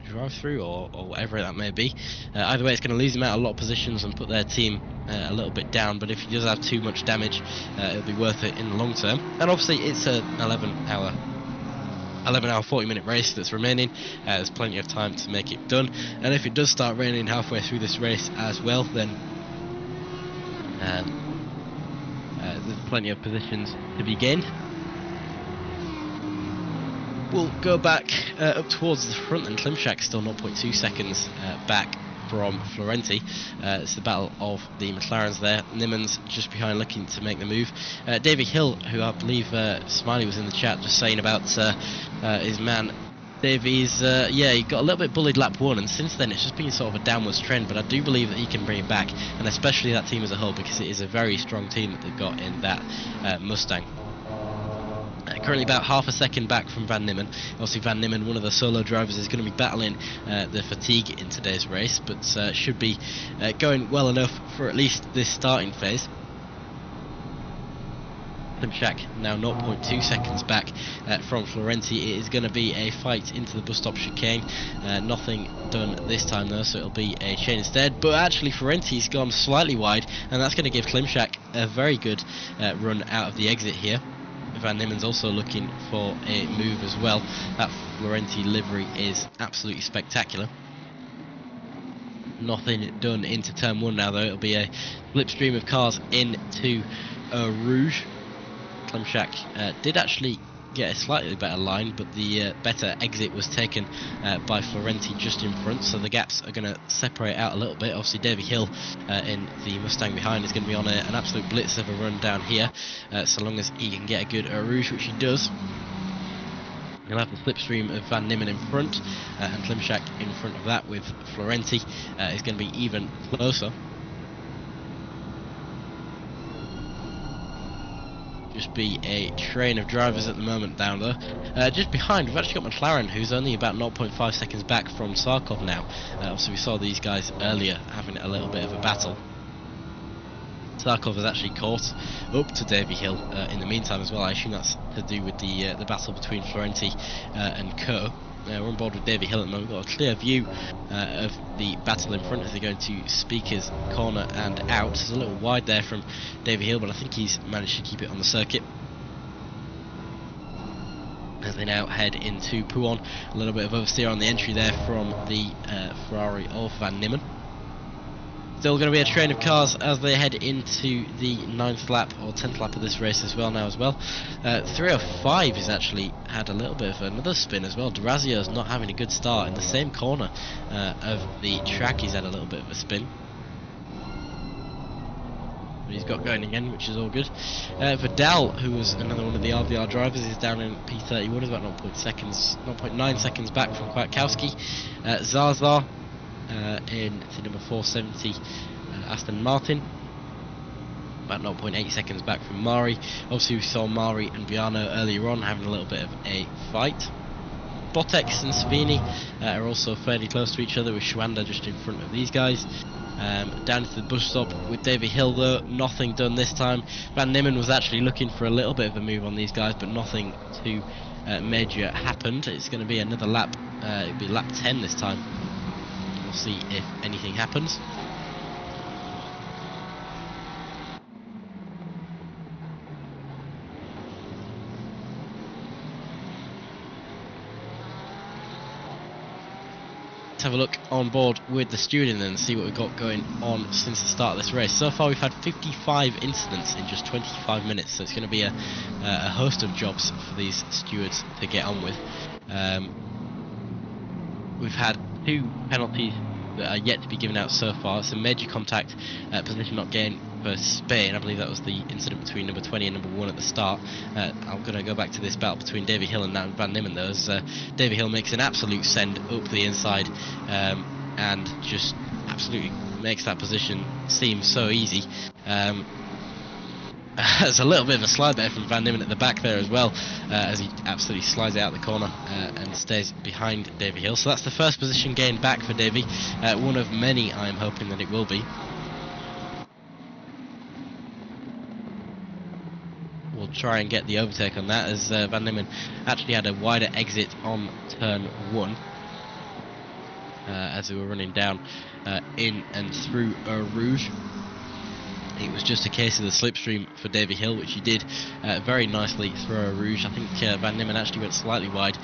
drive-through or whatever that may be. Either way, it's going to lose him out a lot of positions and put their team a little bit down, but if he does have too much damage, it'll be worth it in the long term. And obviously it's an 11 hour 40-minute race that's remaining. There's plenty of time to make it done, and if it does start raining halfway through this race as well, then there's plenty of positions to be gained. We'll go back up towards the front, and Klimczak still 0.2 seconds back from Florenti. It's the battle of the McLarens there. Nimmen's just behind looking to make the move. David Hill, who I believe Smiley was in the chat just saying about his man Davies, yeah, he got a little bit bullied lap 1, and since then it's just been sort of a downwards trend, but I do believe that he can bring it back, and especially that team as a whole, because it is a very strong team that they've got in that Mustang. Currently about half a second back from Van Nimmen. Obviously Van Nimmen, one of the solo drivers, is going to be battling the fatigue in today's race, but should be going well enough for at least this starting phase. Klimczak now 0.2 seconds back from Florenti. It is going to be a fight into the bus stop chicane. Nothing done this time though, so it'll be a chain instead. But actually Florenti's gone slightly wide, and that's going to give Klimczak a very good run out of the exit here. Van Nimmen's also looking for a move as well. That Florenti livery is absolutely spectacular. Nothing done into turn 1 now, though. It'll be a slipstream of cars into Rouge. Klimczak did actually get a slightly better line, but the better exit was taken by Florenti just in front, so the gaps are going to separate out a little bit. Obviously Davy Hill in the Mustang behind is going to be on an absolute blitz of a run down here, so long as he can get a good Rouge, which he does. He'll have the slipstream of Van Nimmen in front, and Klimczak in front of that with Florenti is going to be even closer. Just be a train of drivers at the moment down there. Just behind, we've actually got McLaren, who's only about 0.5 seconds back from Sarkov now. Obviously we saw these guys earlier having a little bit of a battle. Sarkov has actually caught up to Davy Hill in the meantime as well. I assume that's to do with the battle between Florenti and Kerr. We're on board with Davy Hill at the moment. We've got a clear view of the battle in front as they go into Speaker's corner and out. It's a little wide there from Davy Hill, but I think he's managed to keep it on the circuit. As they now head into Pouhon, a little bit of oversteer on the entry there from the Ferrari of Van Nimmen. Still going to be a train of cars as they head into the 9th lap or 10th lap of this race as well now as well. 305 has actually had a little bit of another spin as well. Durazio's not having a good start in the same corner of the track. He's had a little bit of a spin. But he's got going again, which is all good. Vidal, who was another one of the RBR drivers, is down in P31, is about 0.9 seconds back from Kwiatkowski. Zaza in the number 470 Aston Martin, about 0.8 seconds back from Mari. Obviously we saw Mari and Biano earlier on having a little bit of a fight. Botex and Savini are also fairly close to each other, with Schwander just in front of these guys. Down to the bus stop with Davy Hill though, nothing done this time. Van Nimmen was actually looking for a little bit of a move on these guys, but nothing too major happened. It's going to be another lap, it'll be lap 10 this time. We'll see if anything happens. Let's have a look on board with the student and see what we've got going on since the start of this race. So far we've had 55 incidents in just 25 minutes, so it's going to be a host of jobs for these stewards to get on with. We've had 2 penalties that are yet to be given out so far. It's a major contact, position not gained for Spain. I believe that was the incident between number 20 and number 1 at the start. I'm going to go back to this battle between Davy Hill and Van Nimmen though, as Davy Hill makes an absolute send up the inside and just absolutely makes that position seem so easy. There's a little bit of a slide there from Van Nimmen at the back there as well, as he absolutely slides out the corner and stays behind Davy Hill. So that's the first position gained back for Davy, one of many I'm hoping that it will be. We'll try and get the overtake on that, as Van Nimmen actually had a wider exit on turn 1 as they were running down in and through Rouge. It was just a case of the slipstream for Davy Hill, which he did very nicely through Rouge. I think Van Nimmen actually went slightly wide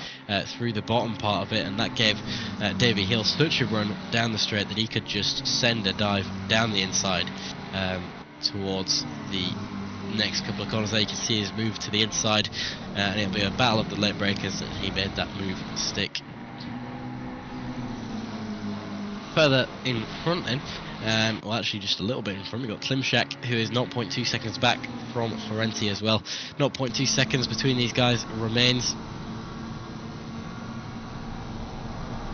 through the bottom part of it, and that gave Davy Hill such a run down the straight that he could just send a dive down the inside towards the next couple of corners. There you can see his move to the inside, and it'll be a battle of the late breakers that he made that move stick. Further in front then, well actually just a little bit in front, we've got Klimczak, who is 0.2 seconds back from Florenti as well. 0.2 seconds between these guys remains.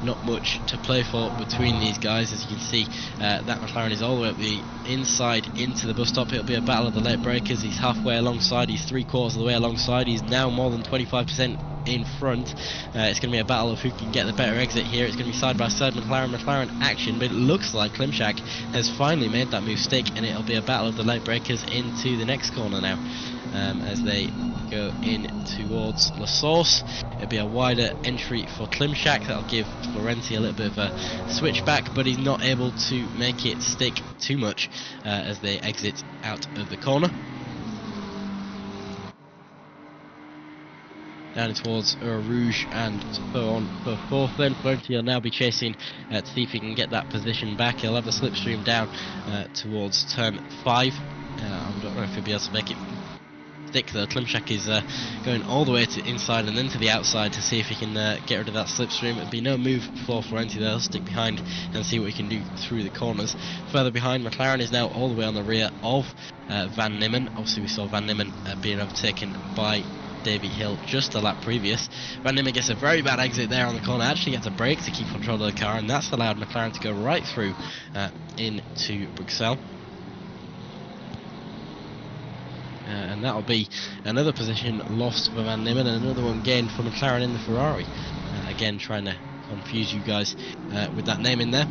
Not much to play for between these guys. As you can see, that McLaren is all the way up the inside into the bus stop. It'll be a battle of the late breakers. He's halfway alongside, he's 3/4 of the way alongside, he's now more than 25% in front. It's going to be a battle of who can get the better exit here. It's going to be side by side McLaren action, but it looks like Klimczak has finally made that move stick, and it'll be a battle of the late breakers into the next corner now, as they go in towards La Source. It'll be a wider entry for Klimczak. That'll give Florenti a little bit of a switchback, but he's not able to make it stick too much as they exit out of the corner. down towards Rouge and so on for 4th. Then Florenti will now be chasing to see if he can get that position back. He'll have the slipstream down towards turn 5. I don't know if he'll be able to make it stick though. Klimczak is going all the way to inside and then to the outside to see if he can get rid of that slipstream. It'll be no move for Florenti there. He'll stick behind and see what he can do through the corners. Further behind, McLaren is now all the way on the rear of Van Nimmen. Obviously we saw Van Nimmen being overtaken by Davy Hill just a lap previous. Van Nimmen gets a very bad exit there on the corner, actually gets a brake to keep control of the car, and that's allowed McLaren to go right through into Bruxelles. And that'll be another position lost for Van Nimmen and another one gained for McLaren in the Ferrari. Again, trying to confuse you guys with that name in there.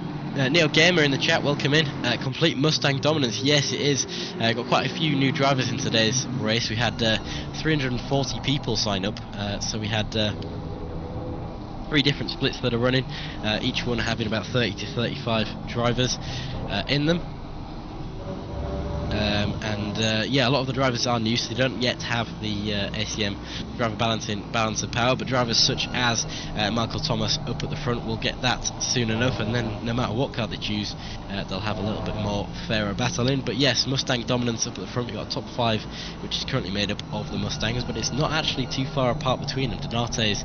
Neil Gamer in the chat, welcome in. Complete Mustang dominance, yes it is. Got quite a few new drivers in today's race. We had 340 people sign up, so we had 3 different splits that are running, each one having about 30 to 35 drivers in them. Yeah, a lot of the drivers are new, so they don't yet have the ACM driver balance of power, but drivers such as Michael Thomas up at the front will get that soon enough, and then no matter what car they choose, they'll have a little bit more fairer battle in. But yes, Mustang dominance up at the front. We've got a top 5 which is currently made up of the Mustangs, but it's not actually too far apart between them. Donate is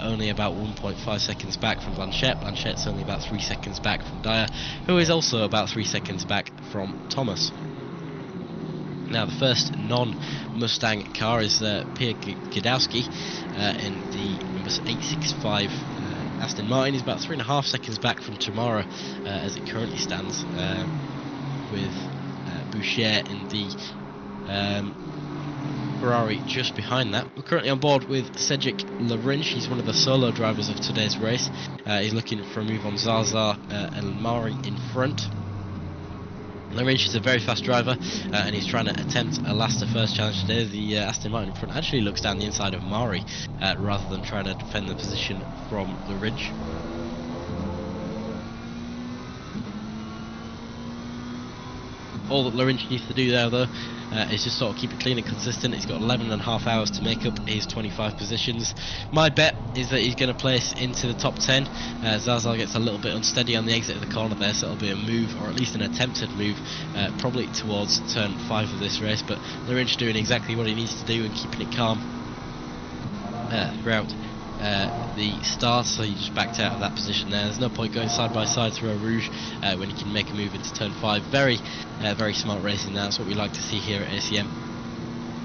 only about 1.5 seconds back from Blanchette. Blanchette's only about 3 seconds back from Dyer, who is also about 3 seconds back from Thomas. Now the first non-Mustang car is Pierre Gidowski in the number 865 Aston Martin. He's about 3.5 seconds back from Tamara as it currently stands, with Boucher in the Ferrari just behind that. We're currently on board with Cedric Larinch. He's one of the solo drivers of today's race. He's looking for a move on Zaza and Mari in front. Larinch is a very fast driver, and he's trying to attempt a last to first challenge today. The Aston Martin in front actually looks down the inside of Mari rather than trying to defend the position from Larinch. All that Larinch needs to do there though is just sort of keep it clean and consistent. He's got 11.5 hours to make up his 25 positions. My bet is that he's going to place into the top 10. Zazal gets a little bit unsteady on the exit of the corner there, so it'll be a move, or at least an attempted move, probably towards turn 5 of this race. But Larinch doing exactly what he needs to do and keeping it calm throughout the start, so he just backed out of that position there. There's no point going side by side through a Rouge when he can make a move into turn 5. Very smart racing there. That's what we like to see here at ACM.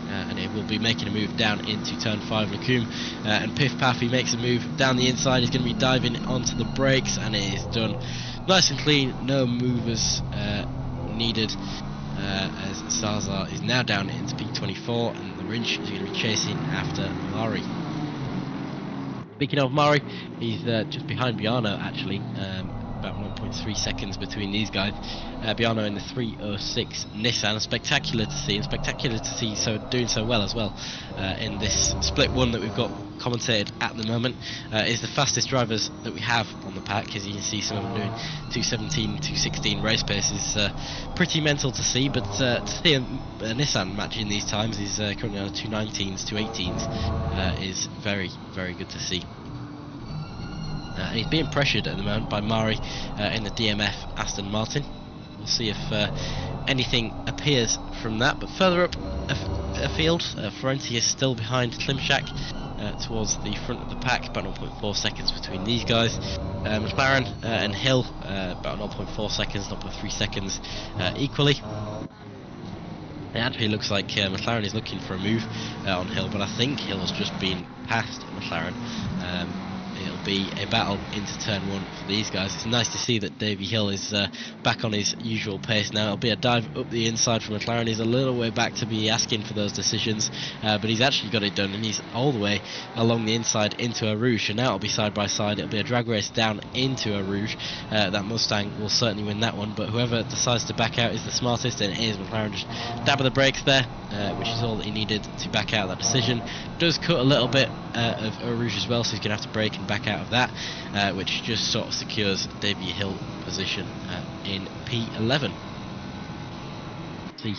And it will be making a move down into turn 5. Lacombe and Piff Paff, he makes a move down the inside. He's going to be diving onto the brakes, and it is done nice and clean. No movers needed, as Salazar is now down into P24, and Larinch is going to be chasing after Mari. Speaking of Mari, he's just behind Biano actually, about 1.3 seconds between these guys. Biano in the 306 Nissan, spectacular to see, and spectacular to see doing so well as well in this split one that we've got commentated at the moment. Is the fastest drivers that we have on the pack. As you can see, some of them doing 217, 216 race pace is pretty mental to see, but to see a Nissan matching these times, is currently on 219s, 218s, is very, very good to see. And he's being pressured at the moment by Mari in the DMF Aston Martin. We'll see if anything appears from that. But further up afield, Florenti is still behind Klimczak towards the front of the pack, about 0.4 seconds between these guys. McLaren and Hill about 0.4 seconds, 0.3 seconds equally. It actually looks like McLaren is looking for a move on Hill, but I think Hill has just been past McLaren. It'll be a battle into turn 1 for these guys. It's nice to see that Davy Hill is back on his usual pace now. It'll be a dive up the inside for McLaren. He's a little way back to be asking for those decisions, but he's actually got it done, and he's all the way along the inside into a Rouge. And now it'll be side by side. It'll be a drag race down into a Rouge. That Mustang will certainly win that one, but whoever decides to back out is the smartest, and it is McLaren. Just dab of the brakes there, which is all that he needed to back out of that decision. Does cut a little bit of a Rouge as well, so he's going to have to brake and back out of that, which just sort of secures Davy Hill position in P11. See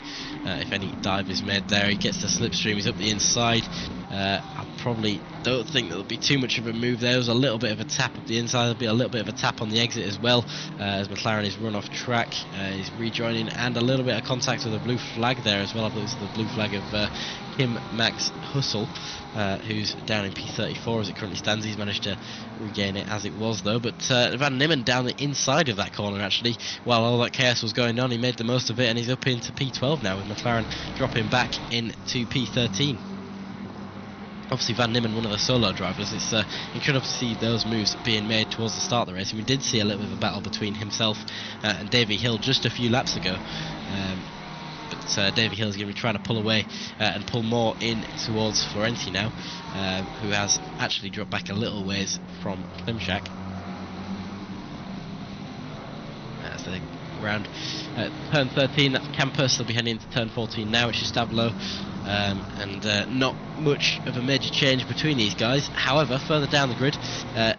if any dive is made there. He gets the slipstream, he's up the inside, I probably don't think there'll be too much of a move there. There's a little bit of a tap up the inside, there'll be a little bit of a tap on the exit as well, as McLaren is run off track. He's rejoining, and a little bit of contact with a blue flag there as well. I believe it's the blue flag of Kim Max Hussel, who's down in P34 as it currently stands. He's managed to regain it as it was though, but Van Nimmen down the inside of that corner actually. While all that chaos was going on, he made the most of it, and he's up into P12 now, with McLaren dropping back into P13. Obviously Van Nimmen, one of the solo drivers. It's incredible to see those moves being made towards the start of the race, and we did see a little bit of a battle between himself and Davy Hill just a few laps ago. But Davy Hill is going to be trying to pull away and pull more in towards Florenti now, who has actually dropped back a little ways from Klimchak. As they round turn 13, that's Campus. They'll be heading into turn 14 now, which is Stavlo. And not much of a major change between these guys. However, further down the grid,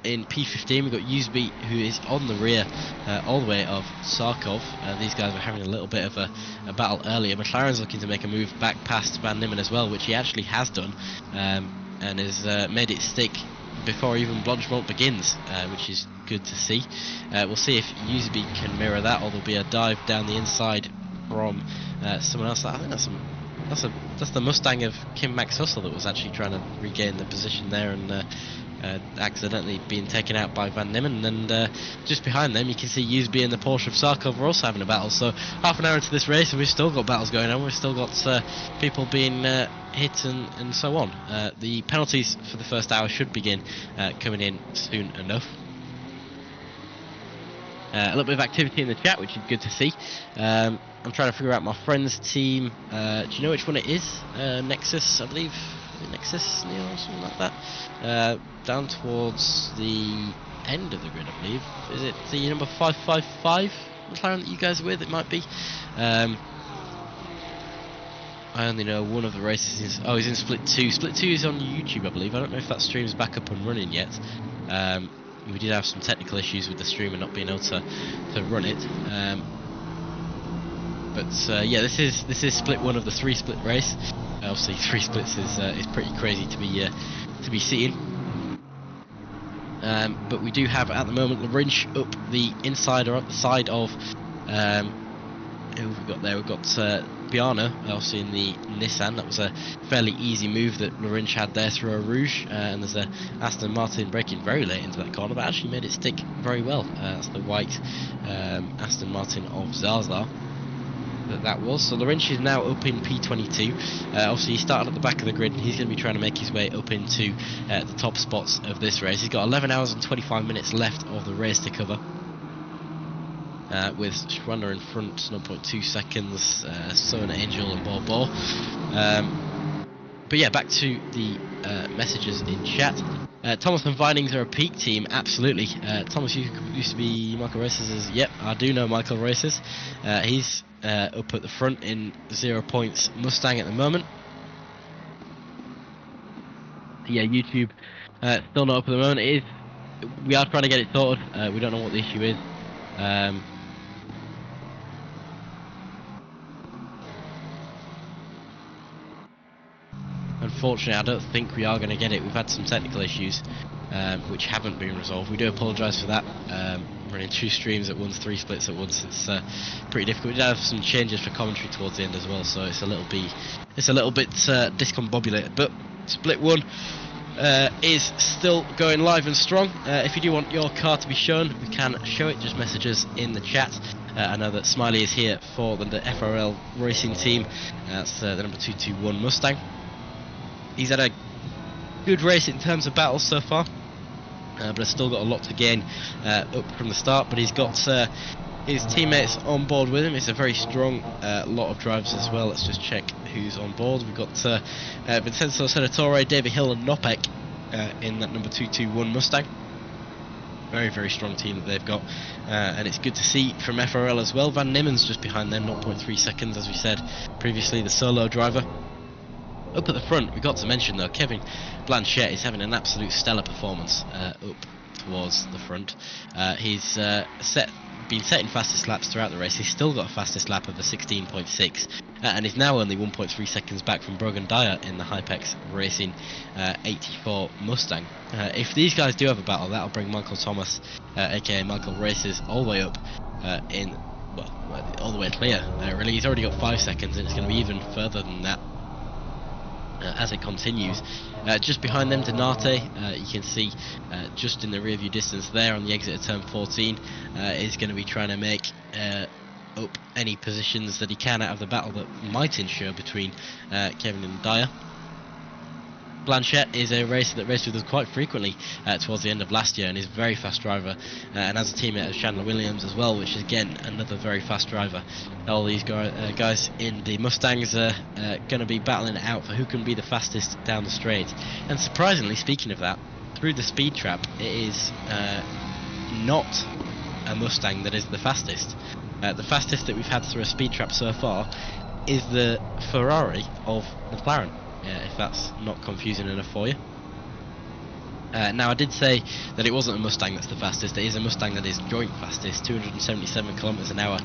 in P15, we've got Usby, who is on the rear all the way of Sarkov. These guys were having a little bit of a battle earlier. McLaren's looking to make a move back past Van Nimmen as well, which he actually has done, and has made it stick before even Blanchemont begins, which is good to see. We'll see if Usby can mirror that, or there'll be a dive down the inside from someone else. I think that's the Mustang of Kim Max Hussel that was actually trying to regain the position there, and accidentally being taken out by Van Nimmen. And just behind them you can see Usby and the Porsche of Sarkov are also having a battle. So half an hour into this race and we've still got battles going on. We've still got people being hit and so on. The penalties for the first hour should begin coming in soon enough. A little bit of activity in the chat, which is good to see. I'm trying to figure out my friend's team. Do you know which one it is? Nexus, I believe. Nexus, Neil, or something like that. Down towards the end of the grid, I believe. Is it the number 555 McLaren that you guys are with? It might be. I only know one of the races. He's in Split 2. Split 2 is on YouTube, I believe. I don't know if that stream's back up and running yet. We did have some technical issues with the streamer not being able to run it. But yeah, this is Split 1 of the 3 split race. Obviously 3 splits is pretty crazy to be seeing. But we do have at the moment Larinch up the inside, or up the side of who have we got there? We've got Biana, obviously in the Nissan. That was a fairly easy move that Larinch had there through a Rouge, and there's a Aston Martin braking very late into that corner, but actually made it stick very well. That's the white Aston Martin of Zaza that was. So Larinch is now up in P22. Obviously he started at the back of the grid, and he's going to be trying to make his way up into the top spots of this race. He's got 11 hours and 25 minutes left of the race to cover. With Schwander in front, 0.2 seconds, Son, Angel and Bobo. But yeah, back to the messages in chat. Thomas and Vinings are a peak team, absolutely. Thomas used to be Michael Races'. Yep, I do know Michael Races. He's up at the front in 0 points Mustang at the moment. Yeah, YouTube still not up at the moment. We are trying to get it sorted. We don't know what the issue is. Unfortunately, I don't think we are going to get it. We've had some technical issues which haven't been resolved. We do apologise for that. Running 2 streams at once, 3 splits at once, it's pretty difficult. We did have some changes for commentary towards the end as well, so it's a little bit discombobulated. But Split 1 is still going live and strong. If you do want your car to be shown, we can show it. Just message us in the chat. I know that Smiley is here for the FRL racing team. That's the number 221 Mustang. He's had a good race in terms of battles so far, but has still got a lot to gain up from the start. But he's got his teammates on board with him. It's a very strong lot of drivers as well. Let's just check who's on board. We've got Vincenzo Senatore, David Hill and Nopek in that number 221 Mustang. Very, very strong team that they've got, and it's good to see from FRL as well. Van Nimmen's just behind them, 0.3 seconds, as we said previously, the solo driver. Up at the front, we got to mention though, Kevin Blanchette is having an absolute stellar performance up towards the front. He's been setting fastest laps throughout the race. He's still got a fastest lap of a 16.6, and is now only 1.3 seconds back from Brogan Dyer in the Hypex Racing 84 Mustang. If these guys do have a battle, that'll bring Michael Thomas, aka Michael Races, all the way up all the way clear. Really, he's already got 5 seconds, and it's going to be even further than that as it continues. Just behind them, Donate, you can see just in the rear view distance there on the exit of turn 14, is going to be trying to make up any positions that he can out of the battle that might ensure between Kevin and Dyer. Blanchette is a racer that raced with us quite frequently towards the end of last year, and is a very fast driver, and has a teammate of Chandler Williams as well, which is again another very fast driver. All these guys in the Mustangs are going to be battling it out for who can be the fastest down the straight. And surprisingly, speaking of that, through the speed trap, it is not a Mustang that is the fastest. The fastest that we've had through a speed trap so far is the Ferrari of McLaren. If that's not confusing enough for you. Now, I did say that it wasn't a Mustang that's the fastest. It is a Mustang that is joint fastest, 277 kilometers an hour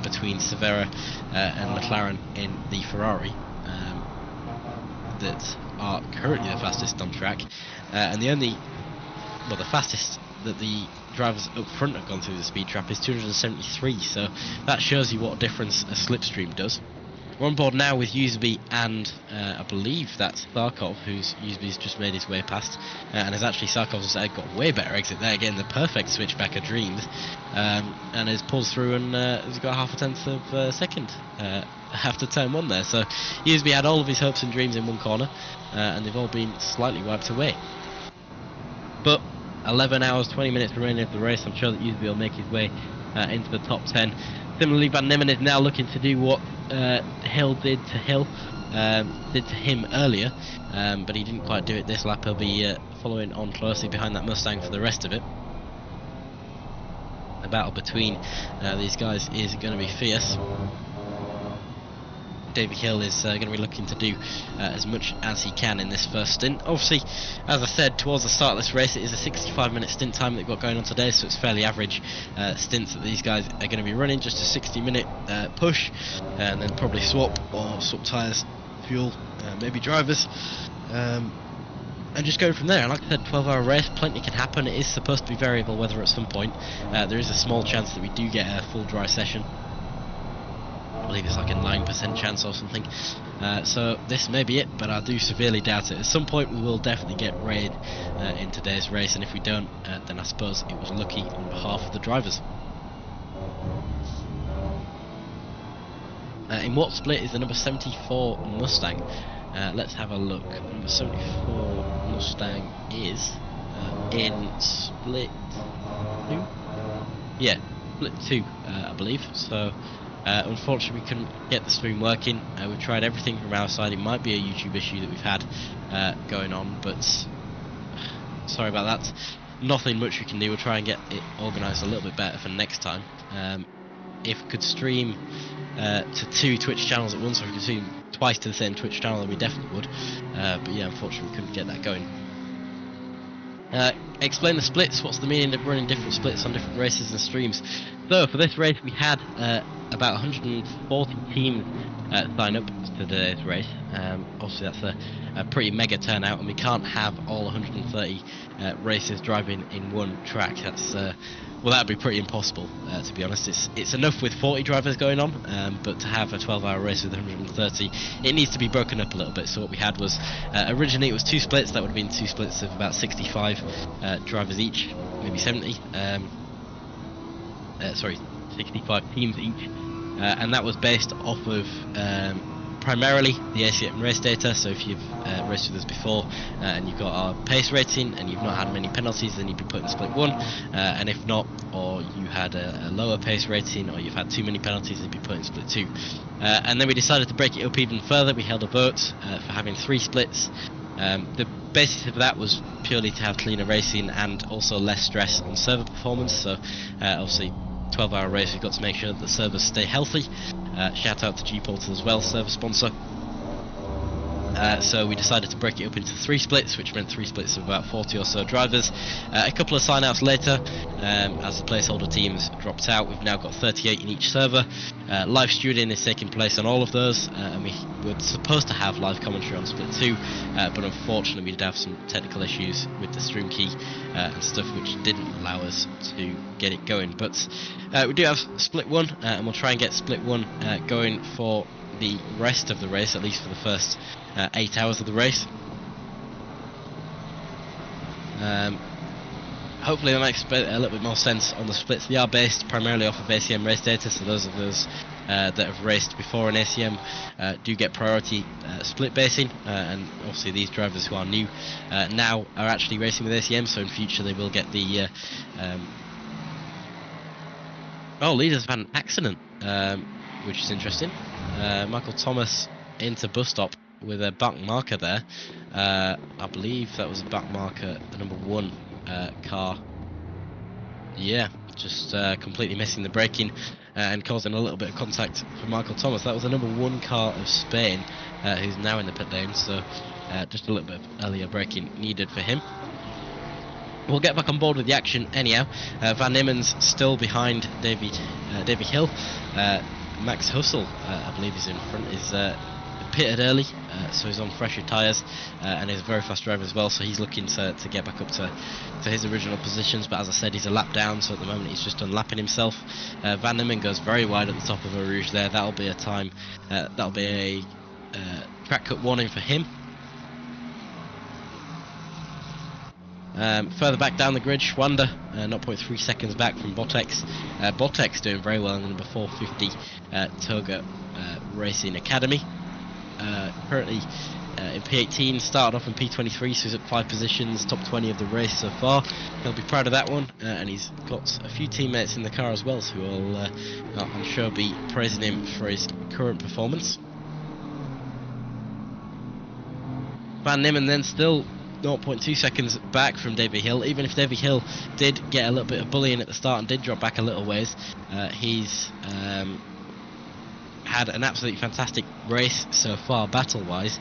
between Severa and McLaren in the Ferrari that are currently the fastest on track, and the fastest that the drivers up front have gone through the speed trap is 273. So that shows you what difference a slipstream does. We're on board now with Useby and I believe that's Sarkov, who's Useby's just made his way past, and has actually Sarkov's got a way better exit there, getting the perfect switchback of dreams, and has pulled through and has got half a tenth of a second after turn 1 there. So Useby had all of his hopes and dreams in one corner, and they've all been slightly wiped away. But 11 hours 20 minutes remaining of the race, I'm sure that Useby will make his way into the top 10. Similarly, Van Nimmen is now looking to do what Hill did to him earlier, but he didn't quite do it this lap. He'll be following on closely behind that Mustang for the rest of it. The battle between these guys is going to be fierce. Davy Hill is going to be looking to do as much as he can in this first stint. Obviously, as I said, towards the start of this race, it is a 65-minute stint time that they've got going on today, so it's fairly average stints that these guys are going to be running. Just a 60-minute push, and then probably swap tyres, fuel, maybe drivers, and just go from there. And like I said, 12-hour race, plenty can happen. It is supposed to be variable weather at some point. There is a small chance that we do get a full dry session. I believe it's like a 9% chance or something, so this may be it, but I do severely doubt it. At some point we will definitely get rain in today's race, and if we don't, then I suppose it was lucky on behalf of the drivers. In what split is the number 74 Mustang? Let's have a look. Number 74 Mustang is in split 2? Yeah, split 2, I believe, so unfortunately we couldn't get the stream working. We've tried everything from our side. It might be a YouTube issue that we've had going on, but sorry about that. Nothing much we can do. We'll try and get it organised a little bit better for next time. If we could stream to 2 Twitch channels at once, or if we could stream twice to the same Twitch channel, then we definitely would. But yeah, unfortunately we couldn't get that going. Explain the splits. What's the meaning of running different splits on different races and streams? So for this race we had about 140 teams sign up to today's race. Obviously that's a pretty mega turnout, and we can't have all 130 racers driving in one track. That's well, that'd be pretty impossible, to be honest. It's enough with 40 drivers going on, but to have a 12-hour race with 130, it needs to be broken up a little bit. So what we had was, originally it was 2 splits. That would have been 2 splits of about 65 drivers each, maybe 70. Sorry, 65 teams each, and that was based off of primarily the ACM race data. So if you've raced with us before and you've got our pace rating and you've not had many penalties, then you'd be put in split 1, and if not, or you had a lower pace rating, or you've had too many penalties, then you'd be put in split 2. And then we decided to break it up even further. We held a vote for having 3 splits. The basis of that was purely to have cleaner racing and also less stress on server performance. So obviously 12-hour race, we've got to make sure that the servers stay healthy. Shout out to G-Portal as well, server sponsor. So we decided to break it up into 3 splits, which meant 3 splits of about 40 or so drivers. A couple of sign-outs later, as the placeholder teams dropped out, we've now got 38 in each server. Live stewarding is taking place on all of those, and we were supposed to have live commentary on split 2, but unfortunately we did have some technical issues with the stream key and stuff, which didn't allow us to get it going. But we do have split 1, and we'll try and get split 1 going for the rest of the race, at least for the first 8 hours of the race. Hopefully that makes a little bit more sense on the splits. They are based primarily off of ACM race data, so those of us that have raced before in ACM do get priority split basing, and obviously these drivers who are new now are actually racing with ACM, so in future they will get the leaders have had an accident, which is interesting. Michael Thomas into bus stop with a back marker there. I believe that was a back marker, the number 1 car. Yeah, just completely missing the braking and causing a little bit of contact for Michael Thomas. That was the number 1 car of Spain, who's now in the pit lane, so just a little bit of earlier braking needed for him. We'll get back on board with the action anyhow. Van Immen's still behind Davy Hill. Max Hussel, I believe, is in front, is pitted early, so he's on fresher tyres, and he's a very fast driver as well, so he's looking to get back up to his original positions. But as I said, he's a lap down, so at the moment he's just unlapping himself. Van Immen goes very wide at the top of a Rouge there. That'll be a time, that'll be a track cut warning for him. Further back down the grid, Schwander 0.3 seconds back from Botex. Botex doing very well in the number 450 Toga Racing Academy. Currently in P18, started off in P23, so he's up 5 positions, top 20 of the race so far. He'll be proud of that one, and he's got a few teammates in the car as well, so who will, I'm sure, be praising him for his current performance. Van Immen then still 0.2 seconds back from Davy Hill. Even if Davy Hill did get a little bit of bullying at the start and did drop back a little ways, he's had an absolutely fantastic race so far battle-wise,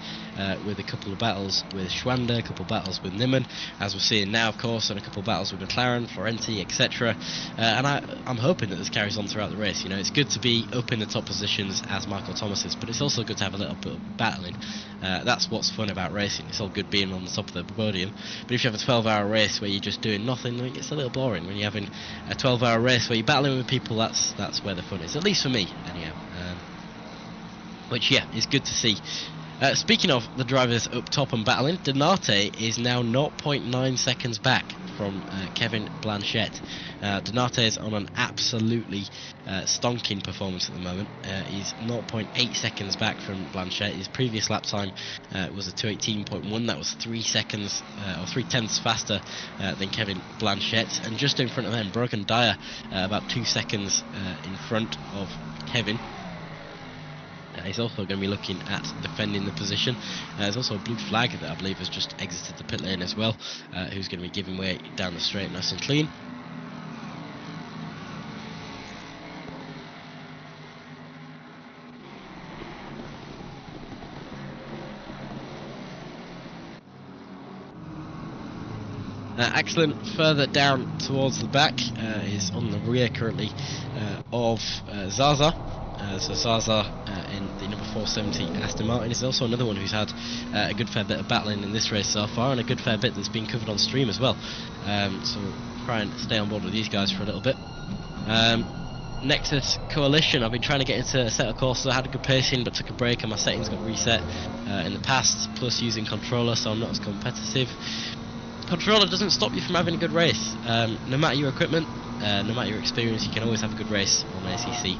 with a couple of battles with Schwander, a couple of battles with Nimmen, as we're seeing now of course, and a couple of battles with McLaren, Florenti, etc. And I'm hoping that this carries on throughout the race. You know, it's good to be up in the top positions as Michael Thomas is, but it's also good to have a little bit of battling. That's what's fun about racing. It's all good being on the top of the podium, but if you have a 12-hour race where you're just doing nothing, it gets a little boring. When you're having a 12-hour race where you're battling with people, that's where the fun is, at least for me anyhow. Which, yeah, is good to see. Speaking of the drivers up top and battling, Donate is now 0.9 seconds back from Kevin Blanchette. Donate is on an absolutely stonking performance at the moment. He's 0.8 seconds back from Blanchette. His previous lap time was a 2:18.1. That was 3 seconds or 3/10 faster than Kevin Blanchette. And just in front of them, Brogan Dyer, about 2 seconds in front of Kevin. He's also going to be looking at defending the position. There's also a blue flag that I believe has just exited the pit lane as well, who's going to be giving way down the straight nice and clean. Excellent. Further down towards the back is on the rear currently of Zaza. So Zaza in the number 470 Aston Martin is also another one who's had a good fair bit of battling in this race so far, and a good fair bit that's been covered on stream as well. So we'll try and stay on board with these guys for a little bit. Nexus Coalition, I've been trying to get into a set of courses. I had a good pacing but took a break and my settings got reset in the past, plus using controller, so I'm not as competitive. Controller doesn't stop you from having a good race. No matter your equipment, no matter your experience, you can always have a good race on ACC.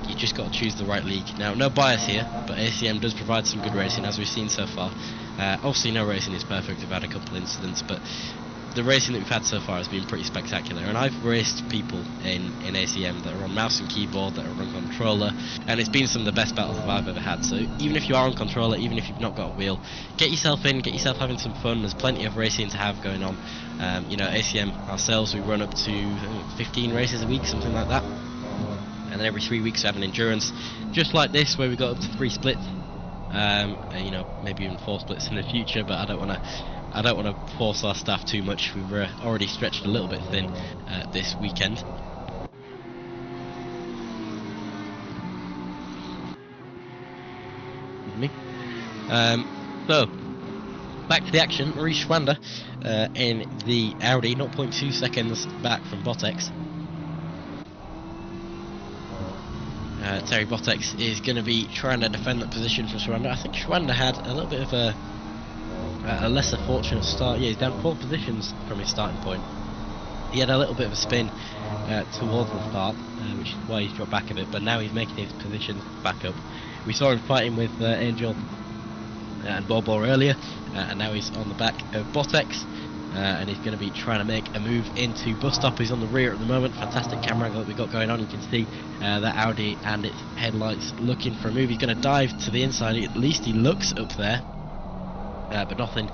You just got to choose the right league. Now, no bias here, but ACM does provide some good racing, as we've seen so far. Obviously, no racing is perfect. We've had a couple of incidents, but the racing that we've had so far has been pretty spectacular. And I've raced people in ACM that are on mouse and keyboard, that are on controller, and it's been some of the best battles that I've ever had. So even if you are on controller, even if you've not got a wheel, get yourself in, get yourself having some fun. There's plenty of racing to have going on. You know, ACM ourselves, we run up to 15 races a week, something like that. And then every 3 weeks we have an endurance, just like this, where we got up to 3 splits. You know, maybe even 4 splits in the future. But I don't want to force our staff too much. We've already stretched a little bit thin this weekend. So back to the action. Maurice Schwander in the Audi, 0.2 seconds back from Botex. Terry Botex is going to be trying to defend that position for Schwander. I think Schwander had a little bit of a lesser fortunate start. Yeah, he's down 4 positions from his starting point. He had a little bit of a spin towards the start, which is why he's dropped back a bit, but now he's making his position back up. We saw him fighting with Angel and Bobo earlier, and now he's on the back of Botex, and he's going to be trying to make a move into bus stop. He's on the rear at the moment. Fantastic camera angle that we've got going on. You can see that Audi and its headlights looking for a move. He's going to dive to the inside. At least he looks up there, but nothing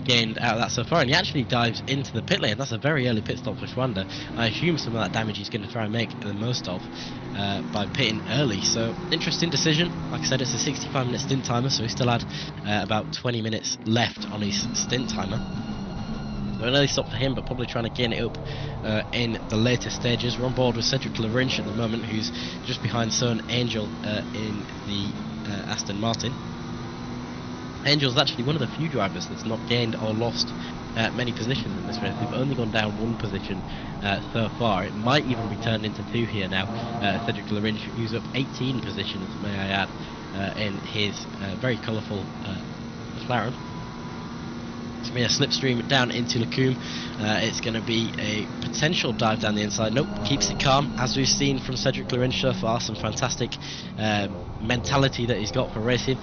gained out of that so far, and he actually dives into the pit lane. That's a very early pit stop for Schwander. I assume some of that damage he's going to try and make the most of by pitting early. So interesting decision. Like I said, it's a 65-minute stint timer, so he still had about 20 minutes left on his stint timer. So an early stop for him, but probably trying to gain it up in the later stages. We're on board with Cedric Lerinch at the moment, who's just behind Son Angel in the Aston Martin. Angel's actually one of the few drivers that's not gained or lost many positions in this race. They've only gone down 1 position so far. It might even be turned into 2 here now. Cedric Lerinch, who's up 18 positions, may I add, in his very colourful McLaren. It's going to be a slipstream down into Lacombe. It's going to be a potential dive down the inside. Nope, keeps it calm, as we've seen from Cedric Lerinch so far. Some fantastic mentality that he's got for racing.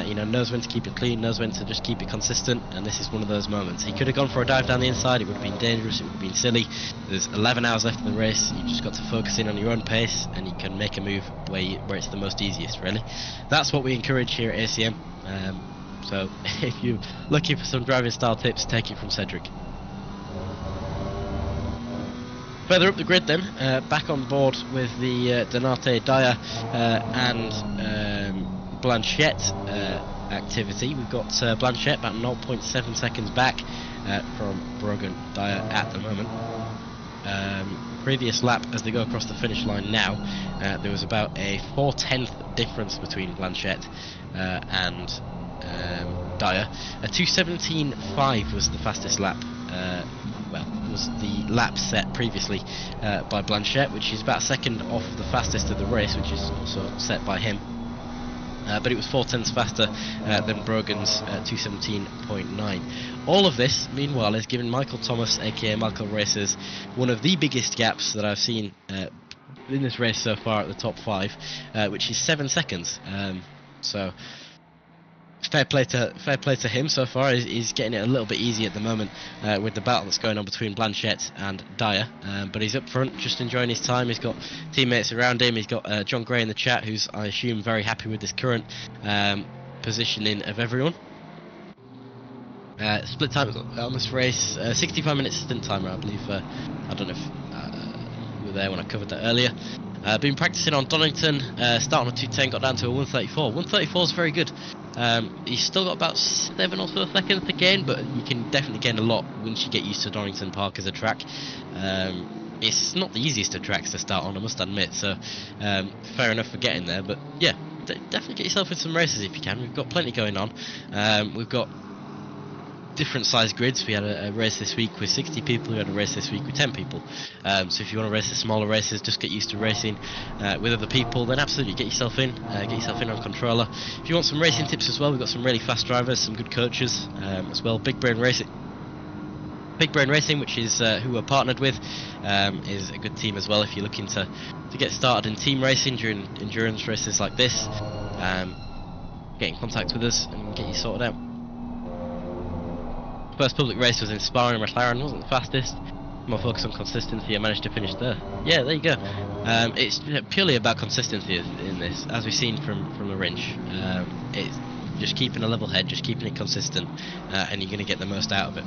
You know, knows when to keep it clean, knows when to just keep it consistent, and this is one of those moments. He could have gone for a dive down the inside. It would have been dangerous, it would have been silly. There's 11 hours left in the race. You've just got to focus in on your own pace, and you can make a move where it's the most easiest, really. That's what we encourage here at ACM. So if you're looking for some driving style tips, take it from Cedric. Further up the grid then, back on board with the Donate Dyer and Blanchette activity. We've got Blanchette about 0.7 seconds back from Brogan Dyer at the moment. Previous lap, as they go across the finish line now, there was about a 4/10 difference between Blanchette and Dyer. A 2:17.5 was the fastest lap. Was the lap set previously by Blanchette, which is about a second off the fastest of the race, which is also set by him. But it was 4/10 faster than Brogan's 2:17.9. All of this, meanwhile, has given Michael Thomas, aka Michael Racers, one of the biggest gaps that I've seen in this race so far at the top 5, which is 7 seconds. So fair play to him so far. He's getting it a little bit easy at the moment with the battle that's going on between Blanchette and Dyer, but he's up front just enjoying his time. He's got teammates around him. He's got John Gray in the chat, who's, I assume, very happy with this current positioning of everyone. Split time on this race, 65 minutes stint timer, I believe. I don't know if you were there when I covered that earlier. Been practicing on Donington, starting on 2:10, got down to a 1:34. 1:34 is very good. He's still got about 7 or so seconds to gain, but you can definitely gain a lot once you get used to Donington Park as a track. It's not the easiest of tracks to start on, I must admit, so fair enough for getting there, but yeah, definitely get yourself in some races if you can. We've got plenty going on. We've got different size grids. We had a race this week with 60 people, we had a race this week with 10 people. So if you want to race the smaller races, just get used to racing with other people, then absolutely get yourself in on controller. If you want some racing tips as well, we've got some really fast drivers, some good coaches as well. Big Brain Racing, which is who we're partnered with, is a good team as well if you're looking to get started in team racing during endurance races like this. Get in contact with us and get you sorted out. First public race was in Spa and McLaren, wasn't the fastest. More focus on consistency, I managed to finish there. Yeah, there you go. It's purely about consistency in this, as we've seen from Lerinch. It's just keeping a level head, just keeping it consistent, and you're going to get the most out of it.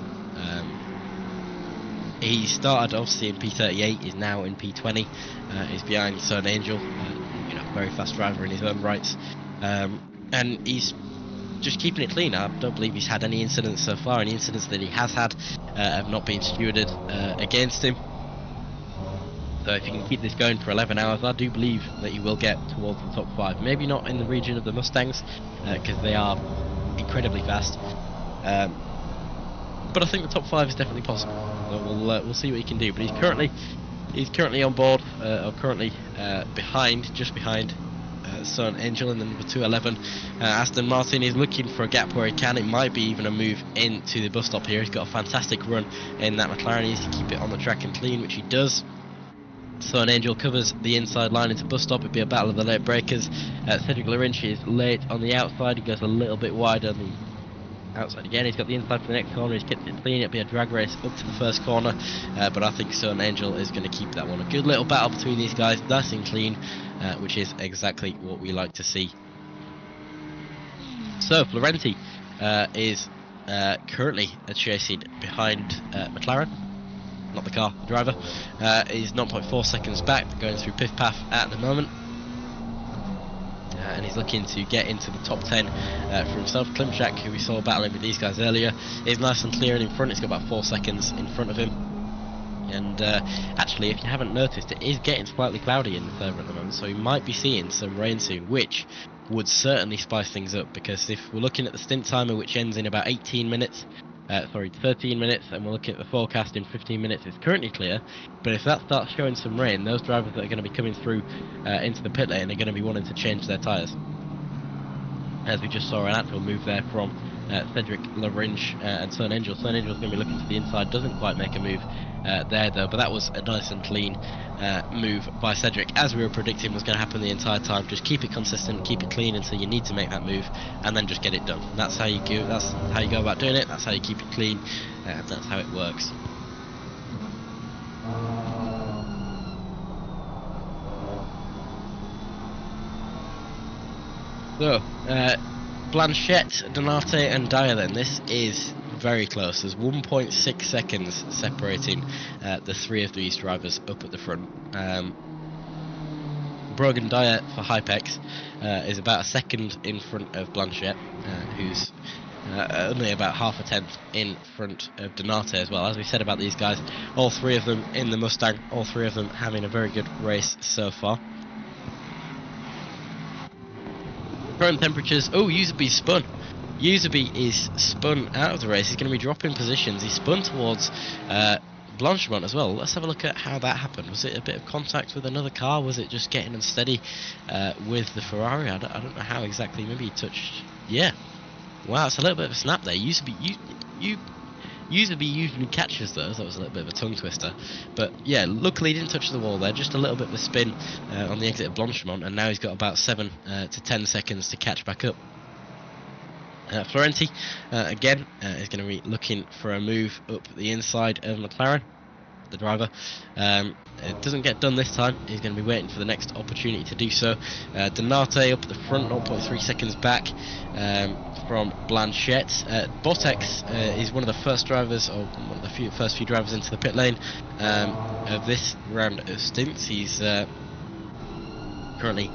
He started obviously in P38, is now in P20. He's behind Son Angel, very fast driver in his own rights. and he's just keeping it clean. I don't believe he's had any incidents so far. Any incidents that he has had have not been stewarded against him. So if you can keep this going for 11 hours, I do believe that you will get towards the top 5. Maybe not in the region of the Mustangs, because they are incredibly fast. But I think the top 5 is definitely possible. So we'll see what he can do. But he's currently on board, or currently just behind Son Angel in the number 211. Aston Martin is looking for a gap where he can. It might be even a move into the bus stop here. He's got a fantastic run in that McLaren. He needs to keep it on the track and clean, which he does. Son Angel covers the inside line into bus stop. It'll be a battle of the late breakers. Cedric Larinch is late on the outside. He goes a little bit wide on the outside again. He's got the inside for the next corner. He's kept it clean. It'll be a drag race up to the first corner, but I think Son Angel is going to keep that one. A good little battle between these guys, nice and clean, which is exactly what we like to see. So Florenti is currently chasing behind McLaren. Not the car, the driver. He's 0.4 seconds back, going through Piff Paff at the moment. And he's looking to get into the top 10 for himself. Klimczak, who we saw battling with these guys earlier, is nice and clear and in front. He's got about 4 seconds in front of him. And actually, if you haven't noticed, it is getting slightly cloudy in the server at the moment, so we might be seeing some rain soon, which would certainly spice things up, because if we're looking at the stint timer, which ends in about 13 minutes, and we're looking at the forecast in 15 minutes, it's currently clear, but if that starts showing some rain, those drivers that are going to be coming through into the pit lane are going to be wanting to change their tyres. As we just saw an actual move there from Cedric Larinch and Son Angel. Son Angel's going to be looking to the inside, doesn't quite make a move there though, but that was a nice and clean move by Cedric, as we were predicting was going to happen the entire time. Just keep it consistent, keep it clean until you need to make that move, and then just get it done. That's how you go. That's how you go about doing it. That's how you keep it clean, and that's how it works. So, Blanchette, Donate and Dyer then. This is very close. There's 1.6 seconds separating the three of these drivers up at the front. Brogan Dyer for Hypex is about a second in front of Blanchette, who's only about half a tenth in front of Donate as well. As we said about these guys, all three of them in the Mustang, all three of them having a very good race so far. Current temperatures. Oh, Userby spun. Userby is spun out of the race. He's going to be dropping positions. He spun towards Blanchemont as well. Let's have a look at how that happened. Was it a bit of contact with another car? Was it just getting unsteady with the Ferrari? I don't know how exactly. Maybe he touched. Yeah. Wow, it's a little bit of a snap there. Userby usually catches those. That was a little bit of a tongue twister. But yeah, luckily he didn't touch the wall there. Just a little bit of a spin on the exit of Blanchemont, and now he's got about 7 to 10 seconds to catch back up. Florenti, again, is going to be looking for a move up the inside of McLaren, the driver. It doesn't get done this time. He's going to be waiting for the next opportunity to do so. Donate up at the front, 0.3 seconds back from Blanchette. Botex is one of the first drivers, or one of the first few drivers into the pit lane of this round of stints. He's currently,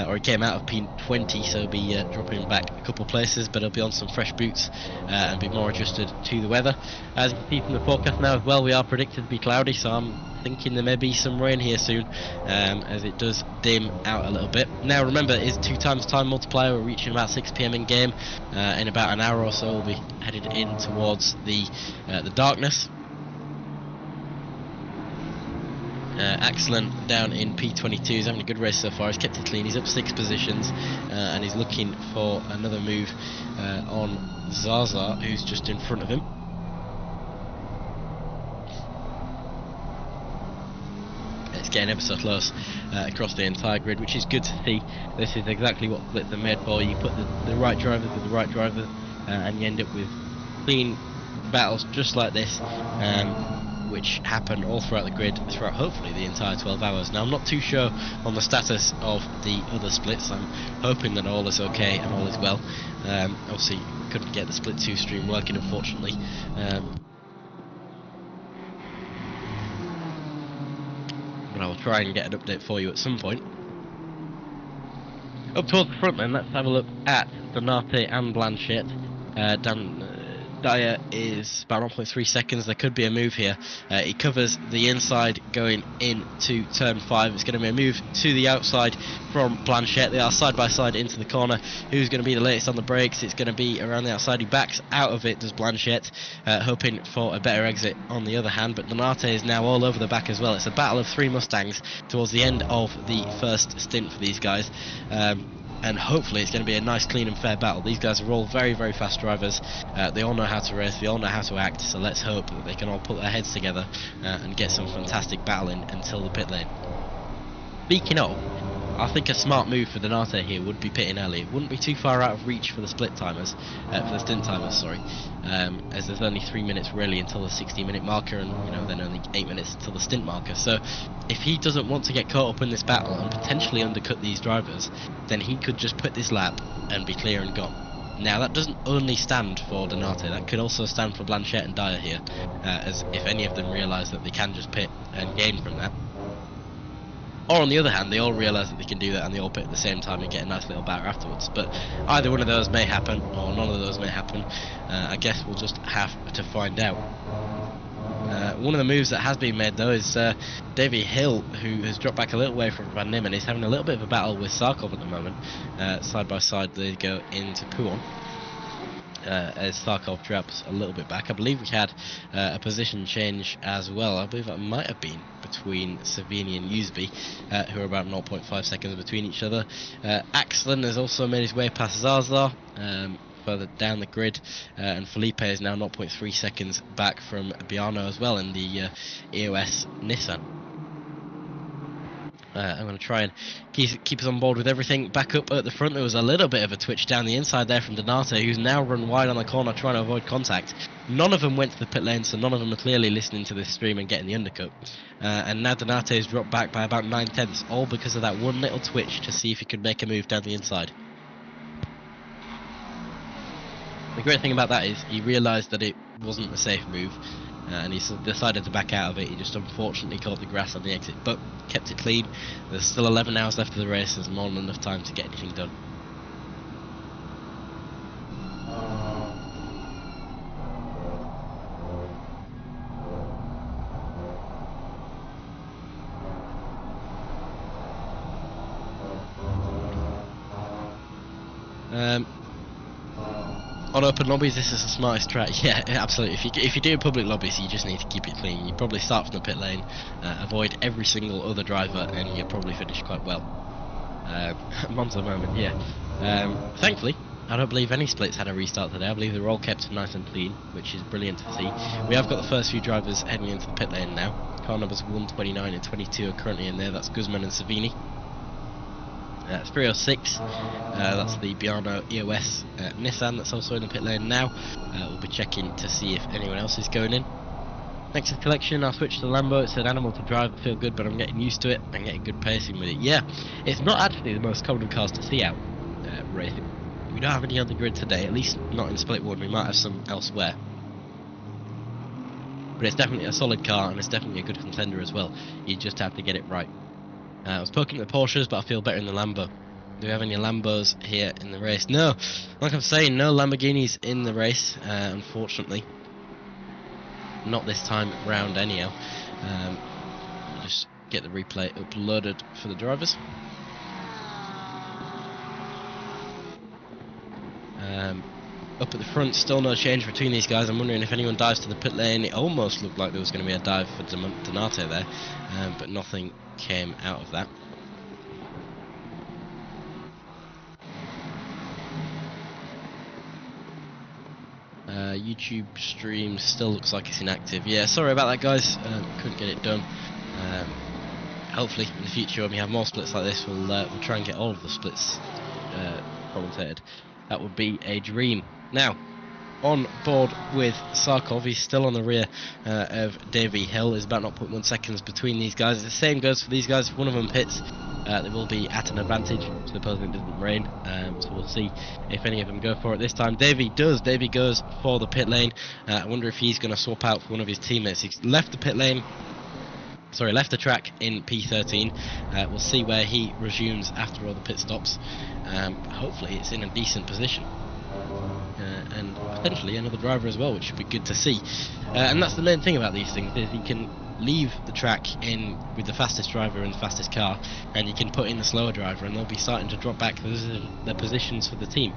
or he came out of P20, so he'll be dropping back a couple of places, but he'll be on some fresh boots and be more adjusted to the weather. As you can see from the forecast now as well, we are predicted to be cloudy, so I'm thinking there may be some rain here soon, as it does dim out a little bit. Now remember, it is 2 times time multiplier. We're reaching about 6 PM in game. In about an hour or so we'll be headed in towards the darkness. Axelan down in P22 is having a good race so far. He's kept it clean. He's up 6 positions, and he's looking for another move on Zaza, who's just in front of him. It's getting ever so close across the entire grid, which is good to see. This is exactly what splits are made for. You put the right drivers with the right drivers, and you end up with clean battles just like this. Which happen all throughout the grid, throughout hopefully the entire 12 hours. Now I'm not too sure on the status of the other splits. I'm hoping that all is okay and all is well. Obviously couldn't get the split 2 stream working, unfortunately. But I will try and get an update for you at some point. Up towards the front then, let's have a look at Donate and Blanchett. Dyer is about 1.3 seconds. There could be a move here. He covers the inside going into turn 5. It's going to be a move to the outside from Blanchett. They are side by side into the corner. Who's going to be the latest on the brakes? It's going to be around the outside. He backs out of it, does Blanchett, hoping for a better exit on the other hand. But Donate is now all over the back as well. It's a battle of 3 Mustangs towards the end of the first stint for these guys. And hopefully it's going to be a nice, clean and fair battle. These guys are all very, very fast drivers. They all know how to race, they all know how to act, so let's hope that they can all put their heads together and get some fantastic battling until the pit lane. Speaking of, I think a smart move for Donate here would be pitting early. It wouldn't be too far out of reach for the split timers, for the stint timers, sorry, as there's only 3 minutes really until the 60-minute marker, and then only 8 minutes until the stint marker. So if he doesn't want to get caught up in this battle and potentially undercut these drivers, then he could just put this lap and be clear and gone. Now that doesn't only stand for Donate, that could also stand for Blanchett and Dyer here, as if any of them realise that they can just pit and gain from that. Or on the other hand, they all realise that they can do that and they all pit at the same time and get a nice little batter afterwards. But either one of those may happen, or none of those may happen. I guess we'll just have to find out. One of the moves that has been made though is Davy Hill, who has dropped back a little way from Van Nimmen. He's having a little bit of a battle with Sarkov at the moment. Side by side they go into Pouon. As Sarkov drops a little bit back. I believe we had a position change as well. I believe that might have been between Savini and Usby, who are about 0.5 seconds between each other. Axlin has also made his way past Zarzar, further down the grid, and Felipe is now 0.3 seconds back from Biano as well in the EOS Nissan. I'm going to try and keep us on board with everything. Back up at the front, there was a little bit of a twitch down the inside there from Donate, who's now run wide on the corner trying to avoid contact. None of them went to the pit lane, so none of them are clearly listening to this stream and getting the undercut. And now Donate has dropped back by about 9/10, all because of that one little twitch to see if he could make a move down the inside. The great thing about that is he realised that it wasn't a safe move, and he decided to back out of it. He just unfortunately caught the grass on the exit, but kept it clean. There's still 11 hours left of the race. There's more than enough time to get anything done. On open lobbies, this is the smartest track. Yeah, absolutely. If you do public lobbies, you just need to keep it clean. You probably start from the pit lane, avoid every single other driver, and you'll probably finish quite well. Monza moment, yeah. Thankfully, I don't believe any splits had a restart today. I believe they were all kept nice and clean, which is brilliant to see. We have got the first few drivers heading into the pit lane now. Car numbers 129 and 22 are currently in there. That's Guzman and Savini. 306, that's the Biano EOS Nissan that's also in the pit lane now. We'll be checking to see if anyone else is going in. Next to the collection, I'll switch to the Lambo. It's an animal to drive, I feel good, but I'm getting used to it and getting good pacing with it. Yeah, it's not actually the most common cars to see out racing. We don't have any on the grid today, at least not in Split 1. We might have some elsewhere. But it's definitely a solid car and it's definitely a good contender as well. You just have to get it right. I was poking at the Porsches, but I feel better in the Lambo. Do we have any Lambos here in the race? No, like I'm saying, no Lamborghinis in the race, unfortunately. Not this time round anyhow. Just get the replay uploaded for the drivers. Up at the front, still no change between these guys. I'm wondering if anyone dives to the pit lane. It almost looked like there was going to be a dive for Donate there, but nothing came out of that. YouTube stream still looks like it's inactive. Yeah, sorry about that, guys. Couldn't get it done. Hopefully, in the future, when we have more splits like this, we'll try and get all of the splits commentated. That would be a dream. Now, on board with Sarkov, he's still on the rear of Davy Hill. There's about 0.1 seconds between these guys. The same goes for these guys. If one of them pits, they will be at an advantage, supposing it doesn't rain. So we'll see if any of them go for it this time. Davy does. Davy goes for the pit lane. I wonder if he's going to swap out for one of his teammates. He's left the pit lane left the track in P13. We'll see where he resumes after all the pit stops. Hopefully it's in a decent position. And potentially another driver as well, which should be good to see. And that's the main thing about these things, is you can leave the track in with the fastest driver and the fastest car, and you can put in the slower driver, and they'll be starting to drop back their positions for the team.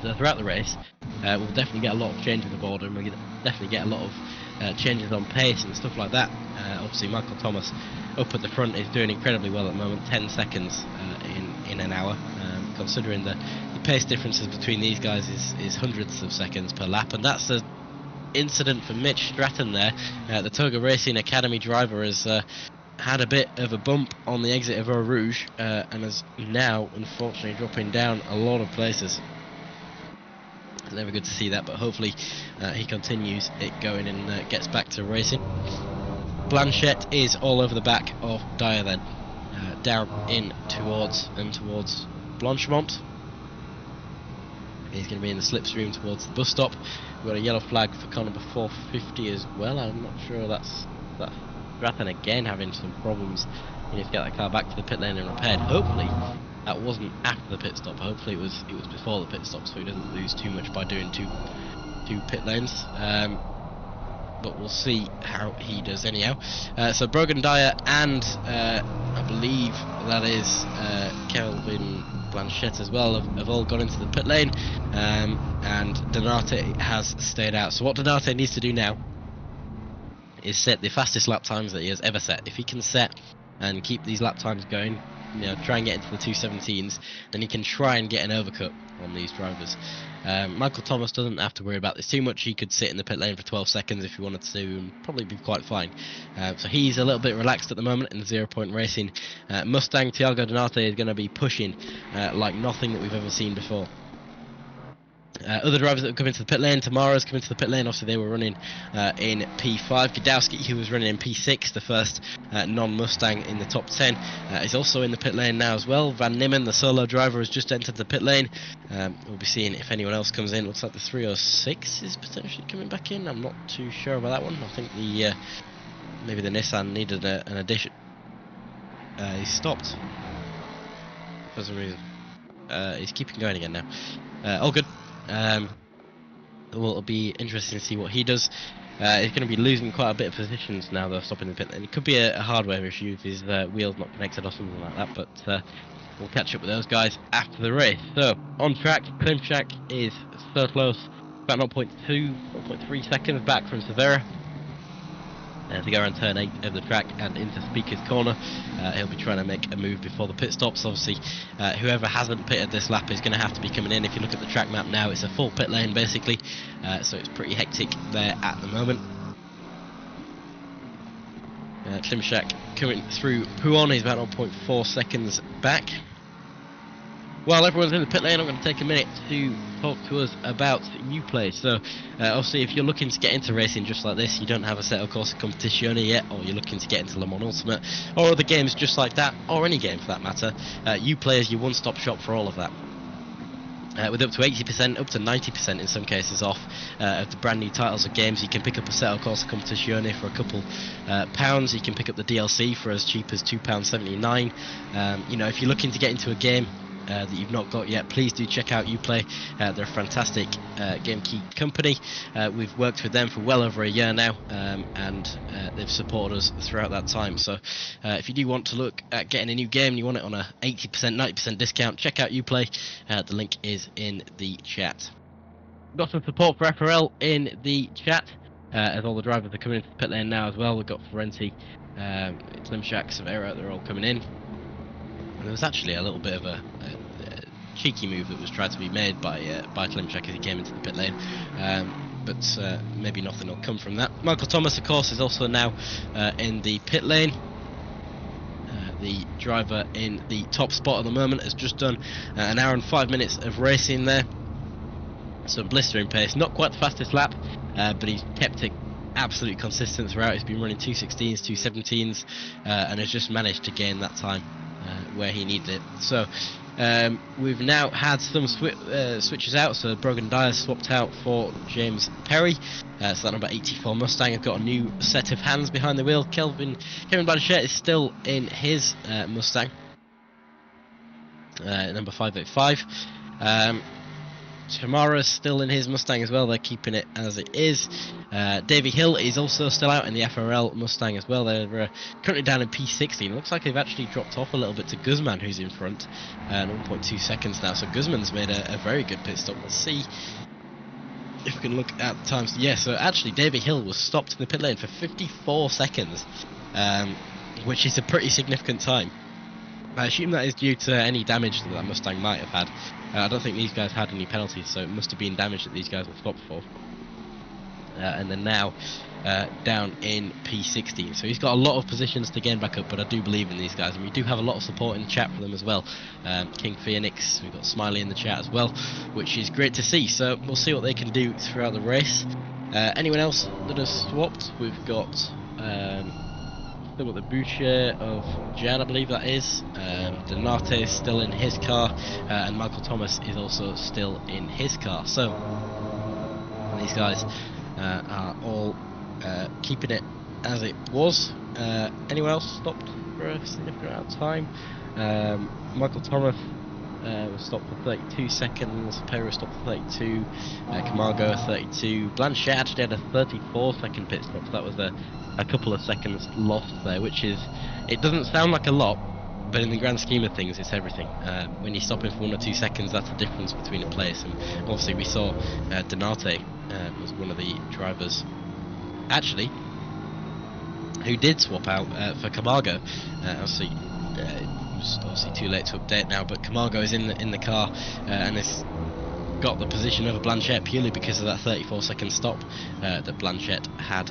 So throughout the race, we'll definitely get a lot of change in the board, and we'll definitely get a lot of changes on pace and stuff like that. Obviously Michael Thomas up at the front is doing incredibly well at the moment, 10 seconds in an hour. Considering the pace differences between these guys is hundreds of seconds per lap, and that's the incident for Mitch Stratton there. The Toga Racing Academy driver has had a bit of a bump on the exit of Eau Rouge, and is now unfortunately dropping down a lot of places. It's never good to see that, but hopefully he continues it going and gets back to racing. Blanchette is all over the back of Dyer then, down in towards Blanchemont. He's going to be in the slipstream towards the bus stop. We've got a yellow flag for car number 450 as well. I'm not sure that's Stratton again having some problems. He needs to get that car back to the pit lane and repaired. Hopefully that wasn't after the pit stop. Hopefully it was before the pit stop, so he doesn't lose too much by doing two pit lanes. But we'll see how he does anyhow. So Brogan Dyer and I believe that is Kelvin Blanchette as well have all gone into the pit lane, and Donate has stayed out. So what Donate needs to do now is set the fastest lap times that he has ever set. If he can set and keep these lap times going, try and get into the 2:17s, then he can try and get an overcut on these drivers. Michael Thomas doesn't have to worry about this too much. He could sit in the pit lane for 12 seconds if he wanted to, and probably be quite fine. So he's a little bit relaxed at the moment in the 0-point racing. Mustang Thiago Donate is going to be pushing like nothing that we've ever seen before. Other drivers that have come into the pit lane, Tamara's come into the pit lane. Obviously they were running in P5. Gadowski, who was running in P6, the first non-Mustang in the top 10, is also in the pit lane now as well. Van Nimmen, the solo driver, has just entered the pit lane. We'll be seeing if anyone else comes in. Looks like the 306 is potentially coming back in. I'm not too sure about that one. I think the maybe the Nissan needed an addition. He stopped for some reason. He's keeping going again now. All good. Well, it'll be interesting to see what he does. He's going to be losing quite a bit of positions now though, stopping the pit lane. It could be a hardware issue if his wheel's not connected or something like that, but we'll catch up with those guys after the race. So, on track, Klimchak is so close, about 0.3 seconds back from Severa. To go around turn 8 of the track and into Speaker's Corner. He'll be trying to make a move before the pit stops. Obviously, whoever hasn't pitted this lap is going to have to be coming in. If you look at the track map now, it's a full pit lane basically, so it's pretty hectic there at the moment. Klimchak coming through Puon, he's about 0.4 seconds back. While everyone's in the pit lane, I'm going to take a minute to talk to us about Uplay. So, obviously, if you're looking to get into racing just like this, you don't have a Assetto Corsa Competizione yet, or you're looking to get into Le Mans Ultimate, or other games just like that, or any game for that matter, Uplay is your one-stop shop for all of that. With up to 80%, up to 90% in some cases off of the brand new titles of games. You can pick up a Assetto Corsa Competizione for a couple pounds. You can pick up the DLC for as cheap as £2.79. If you're looking to get into a game that you've not got yet, please do check out Uplay. They're a fantastic game key company. We've worked with them for well over a year now, and they've supported us throughout that time. So if you do want to look at getting a new game and you want it on a 80%, 90% discount, check out Uplay. The link is in the chat. Got some support for FRL in the chat, as all the drivers are coming into the pit lane now as well. We've got Ferrenti, Klimchak, Severa, they're all coming in. There was actually a little bit of a cheeky move that was tried to be made by Klimchak as he came into the pit lane, but maybe nothing will come from that. Michael Thomas, of course, is also now in the pit lane. The driver in the top spot at the moment has just done an hour and 5 minutes of racing there. Some blistering pace, not quite the fastest lap, but he's kept it absolutely consistent throughout. He's been running 2:16s, 2:17s, and has just managed to gain that time where he needed it. So We've now had some switches out, so Brogan Dyer swapped out for James Perry. So that number 84 Mustang has got a new set of hands behind the wheel. Kevin Blanchett is still in his Mustang, number 585. Tamara's still in his Mustang as well. They're keeping it as it is. Davy Hill is also still out in the FRL Mustang as well. They're currently down in P16. Looks like they've actually dropped off a little bit to Guzman, who's in front, 1.2 seconds now. So Guzman's made a very good pit stop. Let's see if we can look at the times. Yeah, so actually Davy Hill was stopped in the pit lane for 54 seconds, which is a pretty significant time. I assume that is due to any damage that Mustang might have had. I don't think these guys had any penalties, so it must have been damage that these guys were stopped for. And then now down in P16. So he's got a lot of positions to gain back up, but I do believe in these guys, and we do have a lot of support in the chat for them as well. King Phoenix, we've got Smiley in the chat as well, which is great to see. So we'll see what they can do throughout the race. Anyone else that has swapped? We've got still got the Boucher of Jan, I believe that is. Donate is still in his car, and Michael Thomas is also still in his car. So these guys are all keeping it as it was. Anyone else stopped for a significant amount of time? Michael Thomas was stopped for 32 seconds, Perry was stopped for 32, Camargo 32, Blanchett actually had a 34-second pit stop, so that was a couple of seconds lost there, which is, it doesn't sound like a lot, but in the grand scheme of things it's everything. When you stop him for 1 or 2 seconds, that's the difference between a place, and obviously we saw Donate was one of the drivers, actually, who did swap out for Camargo. Obviously, it was obviously too late to update now, but Camargo is in the car and has got the position over Blanchett purely because of that 34-second stop that Blanchett had.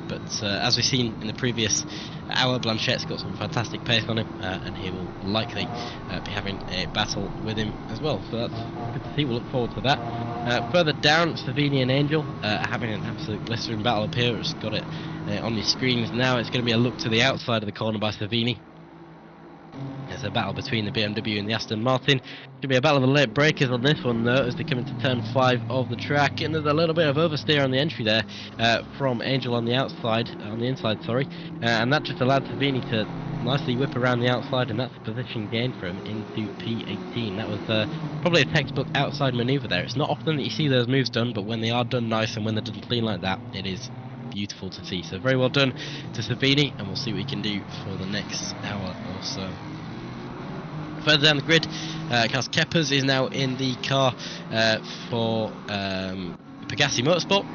But as we've seen in the previous hour, Blanchett's got some fantastic pace on him, and he will likely be having a battle with him as well. So that's good to see. We'll look forward to that. Further down, Savini and Angel having an absolute blistering battle up here. It's got it on your screens now. It's going to be a look to the outside of the corner by Savini. There's a battle between the BMW and the Aston Martin. It's going to be a battle of the late breakers on this one though, as they come into turn 5 of the track, and there's a little bit of oversteer on the entry there from Angel on the inside, sorry, and that just allowed Savini to nicely whip around the outside, and that's a position gain for him into P18. That was probably a textbook outside manoeuvre there. It's not often that you see those moves done, but when they are done nice and when they're done clean like that, it is beautiful to see. So very well done to Savini, and we'll see what we can do for the next hour or so. Further down the grid, Carlos Keppers is now in the car for Pegassi Motorsport,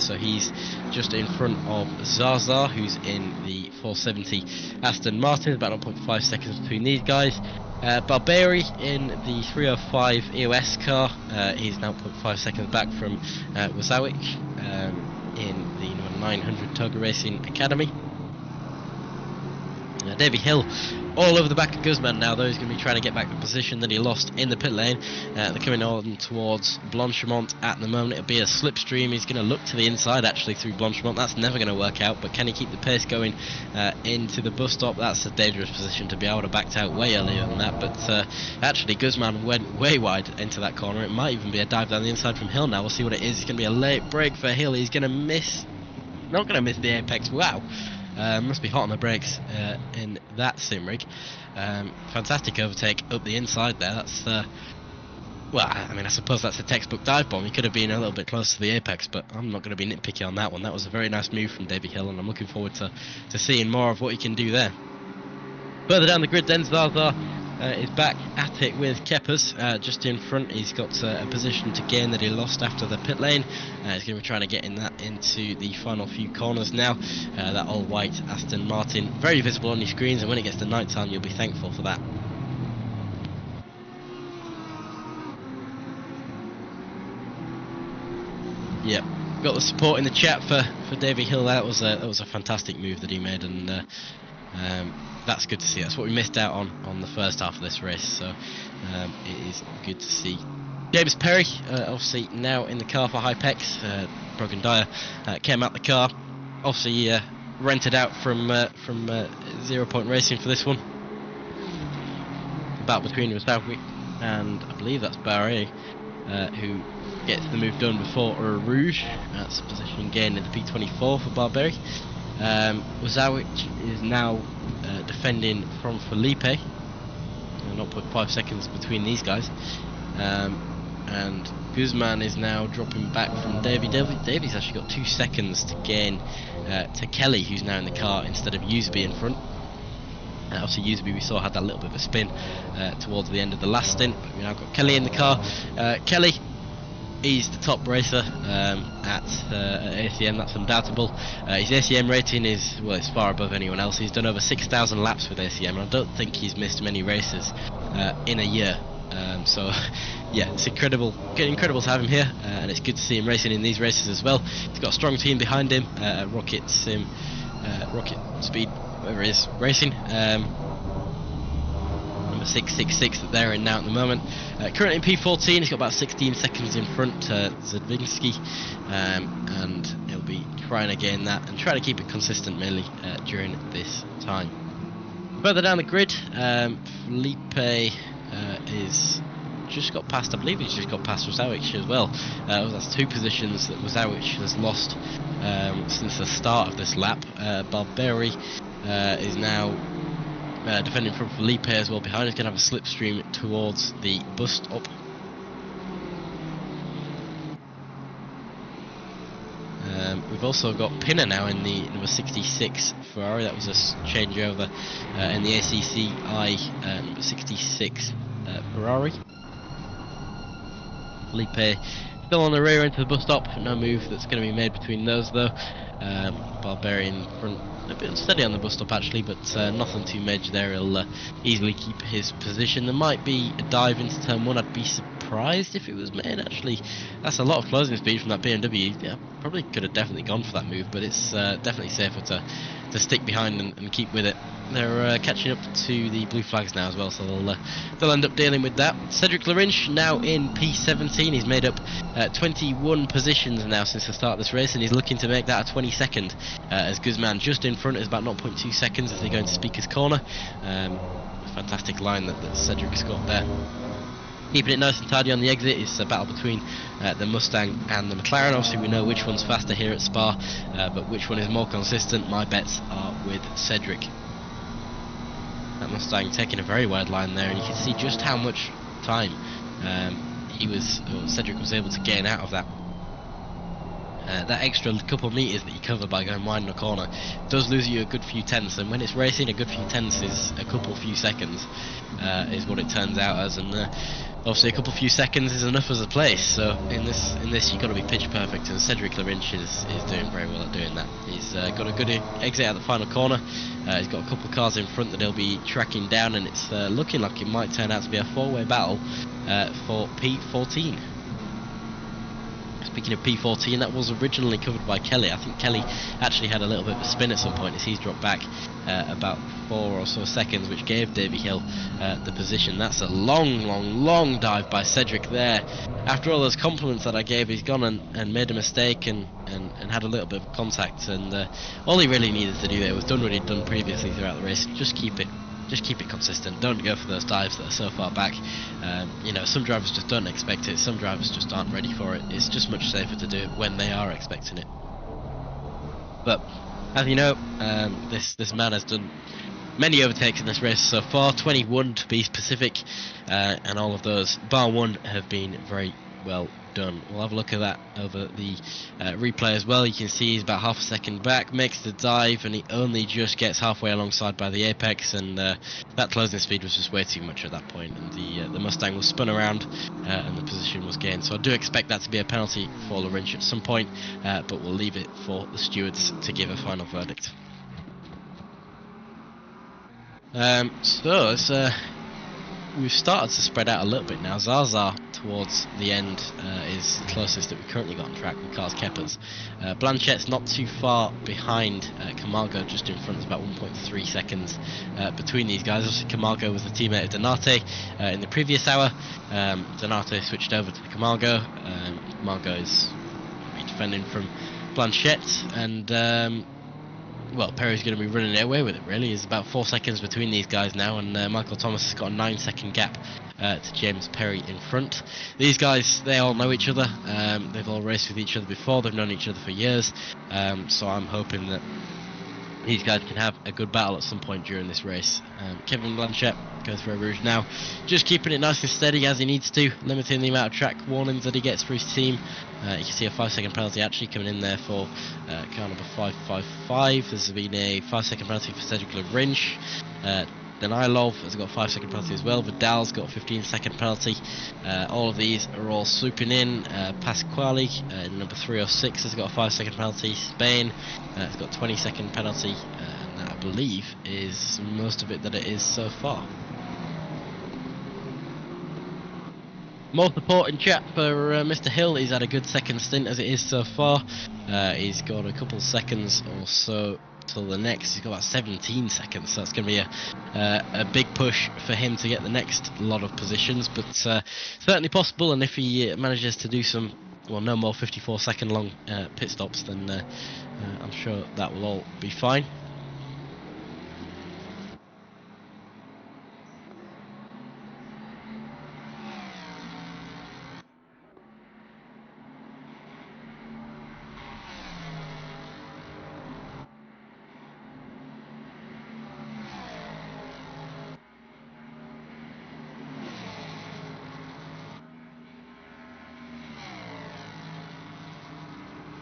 so he's just in front of Zaza, who's in the 470 Aston Martin, about 0.5 seconds between these guys. Barberi in the 305 EOS car, he's now 0.5 seconds back from Wazawick in the number 900 Toga Racing Academy. Davy Hill all over the back of Guzman now, though. He's going to be trying to get back the position that he lost in the pit lane. They're coming on towards Blanchemont at the moment. It'll be a slipstream. He's going to look to the inside actually through Blanchemont. That's never going to work out, but can he keep the pace going into the bus stop? That's a dangerous position to be able to backed out way earlier than that, but actually Guzman went way wide into that corner. It might even be a dive down the inside from Hill now. We'll see what it is. It's going to be a late break for Hill. He's going to miss, not going to miss the apex. Wow. Must be hot on the brakes in that sim rig. Fantastic overtake up the inside there. That's well, I mean, I suppose that's a textbook dive bomb. He could have been a little bit closer to the apex, but I'm not going to be nitpicky on that one. That was a very nice move from Davy Hill, and I'm looking forward to seeing more of what he can do there. Further down the grid then, Zaza is back at it with Keppers just in front. He's got a position to gain that he lost after the pit lane. He's going to be trying to get in that into the final few corners now. That all white Aston Martin, very visible on your screens, and when it gets to night time you'll be thankful for that. Yep, got the support in the chat for Davy Hill. That was a fantastic move that he made, and that's good to see. That's what we missed out on the first half of this race, so it is good to see. James Perry, obviously now in the car for Hypex. Brogan Dyer came out the car, obviously rented out from 0 Point Racing for this one. the battle between Wasawi and I believe that's Barre, who gets the move done before Rouge. That's a position gain in the P24 for Barberi. Wasawi is now defending from Felipe. 0.5 seconds between these guys. And Guzman is now dropping back from Davey. Davey's actually got 2 seconds to gain to Kelly, who's now in the car instead of Usby in front. Obviously Usby we saw had that little bit of a spin towards the end of the last stint, but we now got Kelly in the car. Kelly, he's the top racer at ACM, that's undoubtable. His ACM rating is, well, it's far above anyone else. He's done over 6,000 laps with ACM, and I don't think he's missed many races in a year. So yeah, it's incredible to have him here, and it's good to see him racing in these races as well. He's got a strong team behind him, Rocket Speed, whatever it is, racing. Number 666 that they're in now at the moment. Currently in P14, he's got about 16 seconds in front to Zadvinsky, and he'll be trying to gain that and try to keep it consistent mainly during this time. Further down the grid, Felipe is just got past, I believe he's just got past Wasawic as well. That's 2 positions that Wasawic has lost since the start of this lap. Barberi is now defending from Felipe as well behind. He's going to have a slipstream towards the bus stop. We've also got Pinner now in the number 66 Ferrari. That was a changeover in the ACCI number 66 Ferrari. Felipe still on the rear end of the bus stop. No move that's going to be made between those though. Barberi in front, a bit unsteady on the bus stop actually, but nothing too major there. He'll easily keep his position. There might be a dive into turn 1. I'd be surprised if it was made actually. That's a lot of closing speed from that BMW. Yeah, probably could have definitely gone for that move, but it's definitely safer to stick behind and keep with it. They're catching up to the blue flags now as well, so they'll end up dealing with that. Cedric Larinch now in P17. He's made up 21 positions now since the start of this race, and he's looking to make that a 22nd as Guzman just in front is about 0.2 seconds as they go into Speaker's Corner. Fantastic line that Cedric's got there. Keeping it nice and tidy on the exit. It's a battle between the Mustang and the McLaren. Obviously we know which one's faster here at Spa, but which one is more consistent, my bets are with Cedric. That Mustang taking a very wide line there, and you can see just how much time Cedric was able to gain out of that. That extra couple of metres that you cover by going wide in the corner does lose you a good few tenths, and when it's racing, a good few tenths is a few seconds is what it turns out as, and obviously a few seconds is enough as a place. So in this you've got to be pitch perfect, and Cedric Larinch is doing very well at doing that. He's got a good exit at the final corner. He's got a couple of cars in front that he'll be tracking down, and it's looking like it might turn out to be a 4-way battle for P14. Speaking of P14, that was originally covered by Kelly. I think Kelly actually had a little bit of a spin at some point as he's dropped back about 4 or so seconds, which gave Davy Hill the position. That's a long dive by Cedric there. After all those compliments that I gave, he's gone and made a mistake and had a little bit of contact, and all he really needed to do there was done what he'd done previously throughout the race. Just keep it consistent. Don't go for those dives that are so far back. You know, some drivers just don't expect it. Some drivers just aren't ready for it. It's just much safer to do it when they are expecting it. But as you know, this man has done many overtakes in this race so far, 21 to be specific, and all of those, bar one, have been very well done. We'll have a look at that over the replay as well. You can see he's about half a second back, makes the dive, and he only just gets halfway alongside by the apex, and that closing speed was just way too much at that point, and the Mustang was spun around and the position was gained. So I do expect that to be a penalty for Larinch at some point, but we'll leave it for the stewards to give a final verdict. We've started to spread out a little bit now. Zaza towards the end is the closest that we currently got on track with Cars Keppers. Blanchette's not too far behind Camargo, just in front. There's about 1.3 seconds between these guys. Obviously Camargo was the teammate of Donate in the previous hour. Donate switched over to Camargo. Camargo is defending from Blanchette, and well, Perry's going to be running away with it, really. There's about 4 seconds between these guys now, and Michael Thomas has got a 9-second gap to James Perry in front. These guys, they all know each other. They've all raced with each other before. They've known each other for years. So I'm hoping that these guys can have a good battle at some point during this race. Kevin Blanchett goes for a Rouge now, just keeping it nice and steady as he needs to, limiting the amount of track warnings that he gets for his team. You can see a 5-second penalty actually coming in there for car number 555. There's been a 5-second penalty for Cedric Lerinch. Danilov has got a 5-second penalty as well. Vidal's got a 15-second penalty. All of these are all swooping in. Pasquale, number 306, has got a 5-second penalty. Spain has got a 20-second penalty. And that, I believe, is most of it that it is so far. More support in chat for Mr. Hill. He's had a good second stint as it is so far. He's got a couple seconds or so till the next. He's got about 17 seconds, so that's going to be a big push for him to get the next lot of positions, but certainly possible. And if he manages to do some, well, no more 54-second long pit stops, then I'm sure that will all be fine.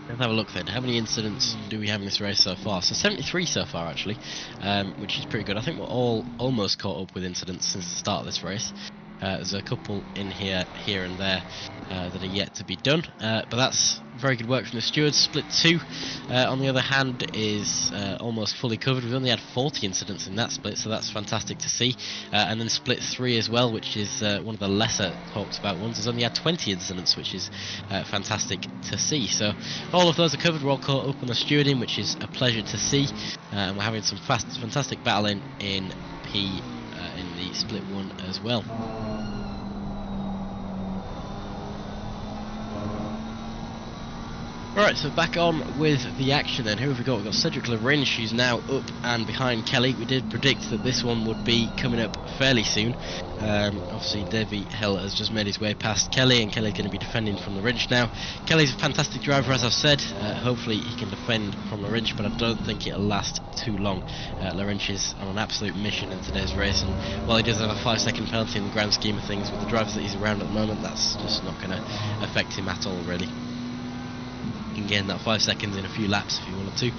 Let's have a look then. How many incidents do we have in this race so far? So 73 so far actually, which is pretty good. I think we're all almost caught up with incidents since the start of this race. There's a couple in here and there that are yet to be done, but that's very good work from the stewards. Split 2, on the other hand, is almost fully covered. We've only had 40 incidents in that split, so that's fantastic to see. And then split 3 as well, which is one of the lesser talked about ones, has only had 20 incidents, which is fantastic to see. So all of those are covered. We're all caught up on the stewarding, which is a pleasure to see. And we're having some fantastic battling in P in the split 1 as well. Alright, so back on with the action then. Who have we got? We've got Cedric Lerinch, who's now up and behind Kelly. We did predict that this one would be coming up fairly soon. Obviously, Davy Hill has just made his way past Kelly, and Kelly's going to be defending from Lerinch now. Kelly's a fantastic driver, as I've said. Hopefully he can defend from Lerinch, but I don't think it'll last too long. Lerinch is on an absolute mission in today's race, and while he does have a 5-second penalty in the grand scheme of things, with the drivers that he's around at the moment, that's just not going to affect him at all, really. Gain that 5 seconds in a few laps if you wanted to.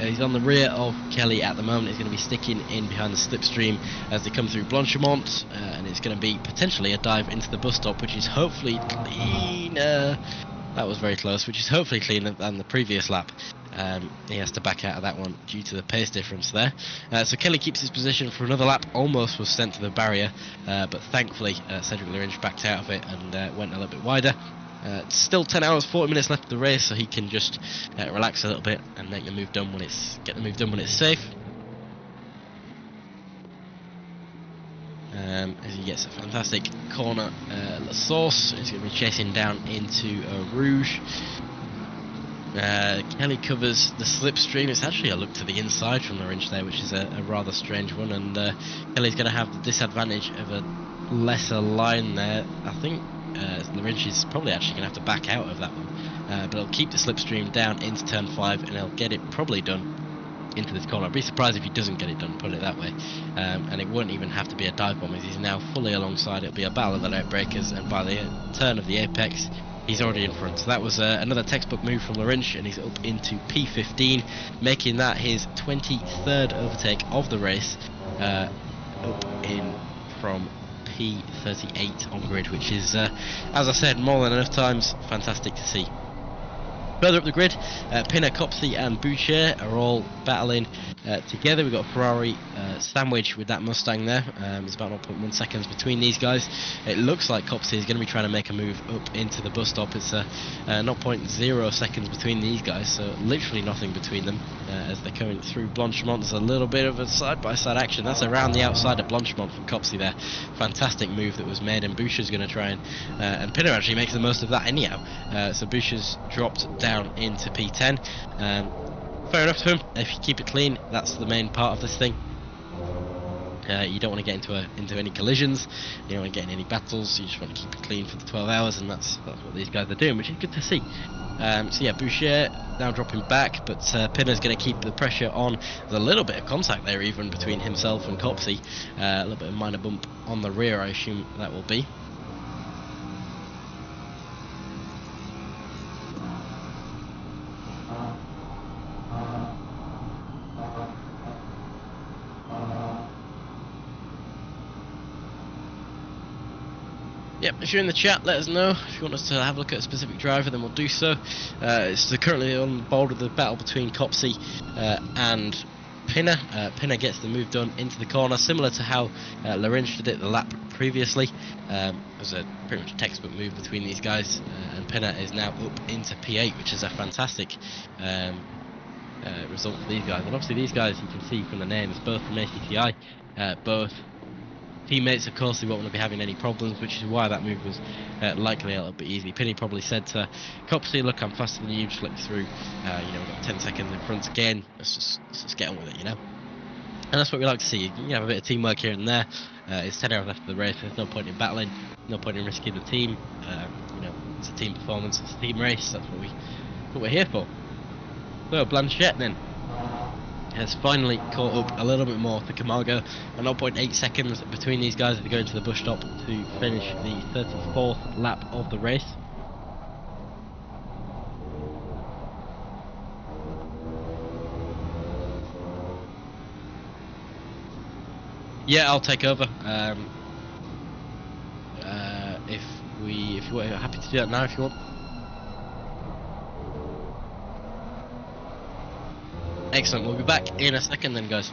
He's on the rear of Kelly at the moment. He's going to be sticking in behind the slipstream as they come through Blanchemont, and it's going to be potentially a dive into the bus stop, which is hopefully cleaner. That was very close, which is hopefully cleaner than the previous lap. He has to back out of that one due to the pace difference there. So Kelly keeps his position for another lap, almost was sent to the barrier, but thankfully Cedric Lerinch backed out of it and went a little bit wider. Still 10 hours 40 minutes left of the race, so he can just relax a little bit and make the move done when get the move done when it's safe. As he gets a fantastic corner, La Source is going to be chasing down into Rouge. Kelly covers the slipstream. It's actually a look to the inside from Lerinch there, which is a rather strange one, and Kelly's going to have the disadvantage of a lesser line there. I think Lerinch is probably actually going to have to back out of that one, but he'll keep the slipstream down into turn 5, and he'll get it probably done into this corner. I'd be surprised if he doesn't get it done, put it that way. And it won't even have to be a dive bomb, as he's now fully alongside. It'll be a battle of the late breakers, and by the turn of the apex, he's already in front. So that was another textbook move from Lerinch, and he's up into P15, making that his 23rd overtake of the race, up in from P38 on grid, which is, as I said, more than enough times. Fantastic to see. Further up the grid, Pinner, Copsey and Boucher are all battling together. We've got a Ferrari sandwich with that Mustang there. There's about 0.1 seconds between these guys. It looks like Copsey is going to be trying to make a move up into the bus stop. It's 0.0 seconds between these guys, so literally nothing between them as they're coming through Blanchemont. There's a little bit of a side-by-side action. That's around the outside of Blanchemont from Copsey there. Fantastic move that was made, and Boucher's going to try and Pinner actually makes the most of that anyhow. So Boucher's dropped down into P10. fair enough to him. If you keep it clean, that's the main part of this thing. You don't want to get into any collisions, you don't want to get in any battles, you just want to keep it clean for the 12 hours, and that's what these guys are doing, which is good to see. So yeah, Boucher now dropping back, but Pinner's going to keep the pressure on. There's a little bit of contact there even between himself and Copsey, a little bit of minor bump on the rear, I assume that will be. Yep, if you're in the chat, let us know. If you want us to have a look at a specific driver, then we'll do so. It's currently on board with the battle between Copsey and Pinner. Pinner gets the move done into the corner, similar to how Larinch did it the lap previously. It was a pretty much a textbook move between these guys, and Pinner is now up into P8, which is a fantastic result for these guys. And obviously these guys, you can see from the names, both from ACCI, both teammates. Of course, they won't want to be having any problems, which is why that move was likely a little bit easy. Penny probably said to Copsey, look, I'm faster than you, just let me through. You know, we've got 10 seconds in front again, let's just get on with it, you know. And that's what we like to see. You have a bit of teamwork here and there. It's 10 hours left of the race, there's no point in battling, no point in risking the team. You know, it's a team performance, it's a team race, that's what we're here for. So, Blanchette then has finally caught up a little bit more to Camargo, and 0.8 seconds between these guys as they go into the bus stop to finish the 34th lap of the race. Yeah, I'll take over. If you're happy to do that now, if you want. Excellent, we'll be back in a second then, guys.